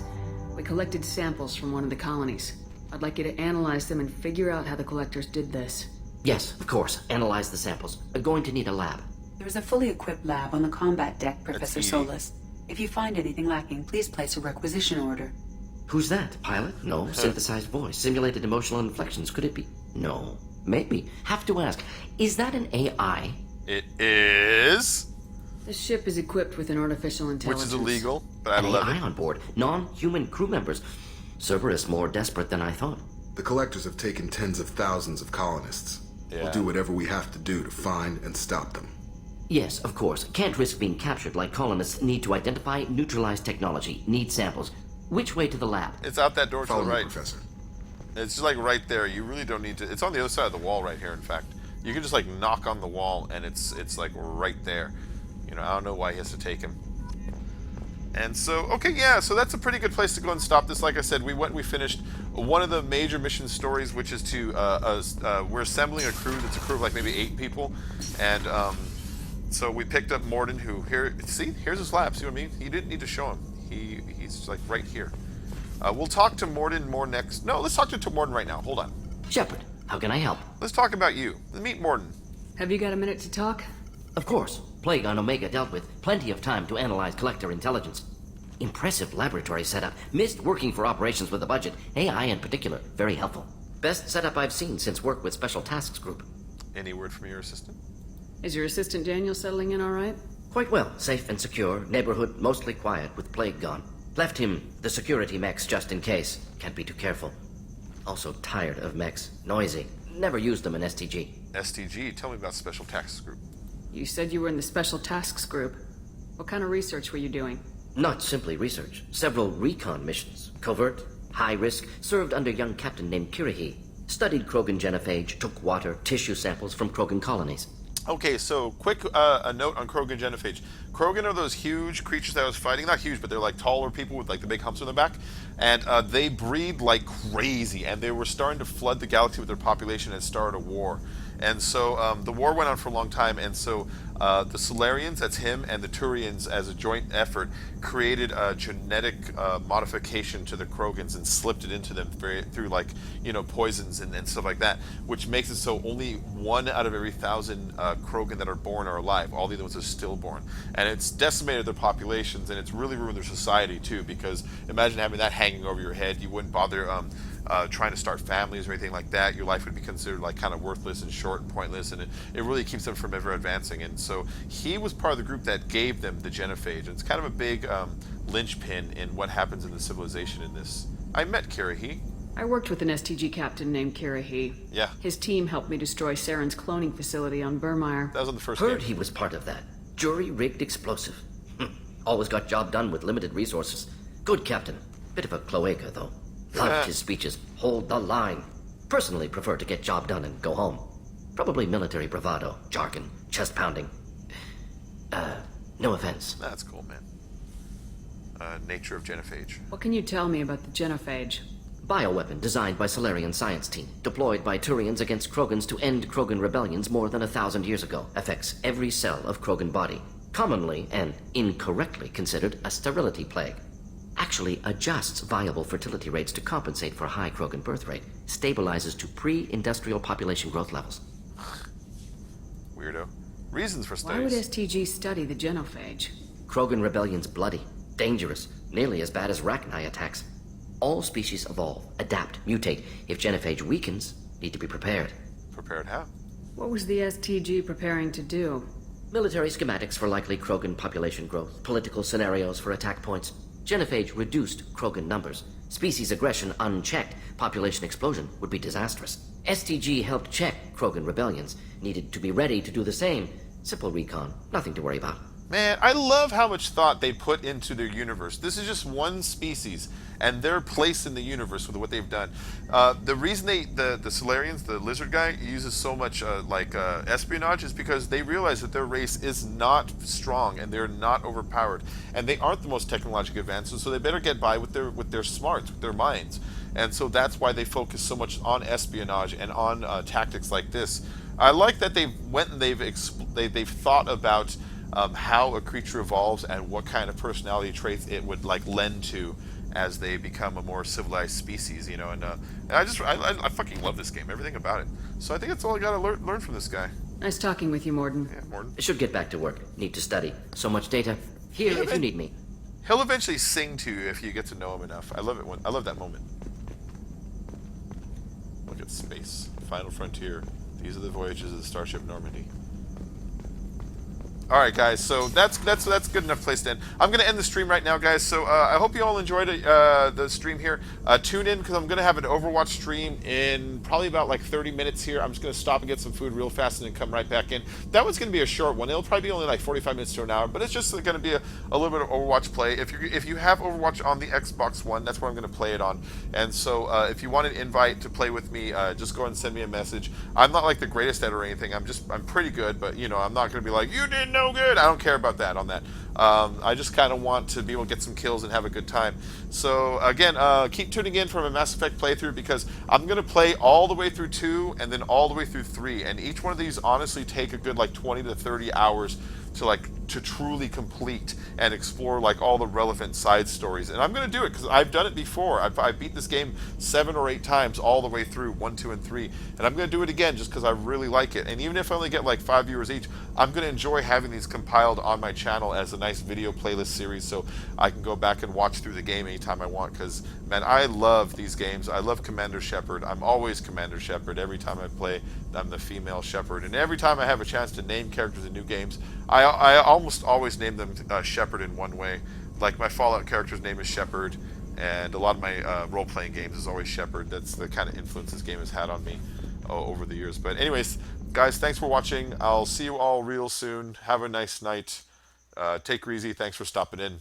We collected samples from one of the colonies. I'd like you to analyze them and figure out how the Collectors did this. Yes, of course. Analyze the samples. Going to need a lab. There's a fully equipped lab on the combat deck, Professor Solis. If you find anything lacking, please place a requisition order. Who's that? Pilot? No. Synthesized voice. Simulated emotional inflections. Could it be? No. Maybe. Have to ask. Is that an AI? It is. The ship is equipped with an artificial intelligence. Which is illegal, but I love AI it. on board. Non-human crew members. Cerberus more desperate than I thought. The Collectors have taken tens of thousands of colonists. We'll do whatever we have to do to find and stop them. Yes, of course. Can't risk being captured like colonists need to identify, neutralize technology, need samples. Which way to the lab? It's out that door Follow to the me, right. Professor. It's just like right there. You really don't need to. It's on the other side of the wall right here, in fact. You can just like knock on the wall and it's like right there. You know, I don't know why he has to take him. And so, okay, yeah, so that's a pretty good place to go and stop this. Like I said, we finished one of the major mission stories, which is to, we're assembling a crew that's a crew of like maybe 8 people. And so we picked up Morden, who, here's his lab, see what I mean? You didn't need to show him. He's like right here. We'll talk to Morden more next. No, let's talk to Morden right now. Hold on. Shepard, how can I help? Let's talk about you. Meet Morden. Have you got a minute to talk? Of course. Plague on Omega dealt with. Plenty of time to analyze Collector intelligence. Impressive laboratory setup. Missed working for operations with a budget. AI in particular. Very helpful. Best setup I've seen since work with Special Tasks Group. Any word from your assistant? Is your assistant Daniel settling in all right? Quite well. Safe and secure. Neighborhood mostly quiet with Plague gone. Left him the security mechs just in case. Can't be too careful. Also tired of mechs. Noisy. Never used them in STG. STG? Tell me about Special Tasks Group. You said you were in the Special Tasks Group. What kind of research were you doing? Not simply research. Several recon missions. Covert, high risk, served under a young captain named Kirihi. Studied Krogan genophage, took water, tissue samples from Krogan colonies. Okay, so quick a note on Krogan genophage. Krogan are those huge creatures that I was fighting. Not huge, but they're like taller people with like the big humps on their back. And they breed like crazy. And they were starting to flood the galaxy with their population and start a war. And so the war went on for a long time. And so the Solarians, that's him, and the Turians as a joint effort created a genetic modification to the Krogans and slipped it into them through like, you know, poisons and stuff like that, which makes it so only 1 out of every 1,000 Krogan that are born are alive. All the other ones are stillborn. And it's decimated their populations, and it's really ruined their society too, because imagine having that hanging over your head. You wouldn't bother trying to start families or anything like that. Your life would be considered like kind of worthless and short and pointless, and it really keeps them from ever advancing. And so he was part of the group that gave them the genophage, and it's kind of a big linchpin in what happens in the civilization in this. I met Kirihi. I worked with an STG captain named Kirihi. Yeah. His team helped me destroy Saren's cloning facility on Burmire. That was on the first Heard game. he was part of that. Jury-rigged explosive. Always got job done with limited resources. Good captain. Bit of a cloaca, though. Loved his speeches. Hold the line. Personally prefer to get job done and go home. Probably military bravado, jargon, chest pounding. No offense. That's cool, man. nature of genophage. What can you tell me about the genophage? Bioweapon designed by Solarian science team, deployed by Turians against Krogans to end Krogan rebellions more than 1,000 years ago. Affects every cell of Krogan body. Commonly and incorrectly considered a sterility plague. Actually adjusts viable fertility rates to compensate for high Krogan birth rate. Stabilizes to pre-industrial population growth levels. Weirdo. Reasons for Why would studies. STG study the genophage? Krogan rebellion's bloody, dangerous, nearly as bad as Rachni attacks. All species evolve, adapt, mutate. If genophage weakens, need to be prepared. Prepared how? What was the STG preparing to do? Military schematics for likely Krogan population growth, political scenarios for attack points. Genophage reduced Krogan numbers. Species aggression unchecked, population explosion would be disastrous. STG helped check Krogan rebellions, needed to be ready to do the same. Simple recon, nothing to worry about. Man, I love how much thought they put into their universe. This is just one species and their place in the universe with what they've done. The reason the Solarians, the lizard guy, uses so much espionage is because they realize that their race is not strong and they're not overpowered and they aren't the most technologically advanced, so they better get by with their smarts, with their minds. And so that's why they focus so much on espionage and on tactics like this. I like that they've went and they've thought about how a creature evolves and what kind of personality traits it would lend to as they become a more civilized species, you know. And I fucking love this game, everything about it. So I think that's all I gotta learn from this guy. Nice talking with you, Morden. Yeah, Morden. Should get back to work. Need to study. So much data. Here if you need me. He'll eventually sing to you if you get to know him enough. I love it. I love that moment. Look at space. Final frontier. These are the voyages of the Starship Normandy. Alright guys, so that's good enough place to end. I'm going to end the stream right now, guys, so I hope you all enjoyed the stream here. Tune in, because I'm going to have an Overwatch stream in probably about 30 minutes here. I'm just going to stop and get some food real fast and then come right back in. That one's going to be a short one. It'll probably be only 45 minutes to an hour, but it's just going to be a little bit of Overwatch play. If you have Overwatch on the Xbox One, that's where I'm going to play it on. And so if you want an invite to play with me, just go ahead and send me a message. I'm not the greatest at it or anything. I'm pretty good, but you know, I'm not going to be like, you didn't no good. I don't care about that on that. I just kind of want to be able to get some kills and have a good time. So again, keep tuning in for my Mass Effect playthrough, because I'm going to play all the way through 2 and then all the way through 3, and each one of these honestly take a good 20 to 30 hours to truly complete and explore all the relevant side stories. And I'm going to do it because I've done it before. I've beat this game 7 or 8 times all the way through 1, 2, and 3, and I'm going to do it again just because I really like it. And even if I only get 5 viewers each, I'm going to enjoy having these compiled on my channel as a nice video playlist series, so I can go back and watch through the game anytime I want. Because man, I love these games. I love Commander Shepard. I'm always Commander Shepard. Every time I play, I'm the female Shepard, and every time I have a chance to name characters in new games, I almost always name them Shepard in one way. Like my Fallout character's name is Shepard, and a lot of my role-playing games is always Shepard. That's the kind of influence this game has had on me over the years. But anyways, guys, thanks for watching. I'll see you all real soon. Have a nice night. Take her easy. Thanks for stopping in.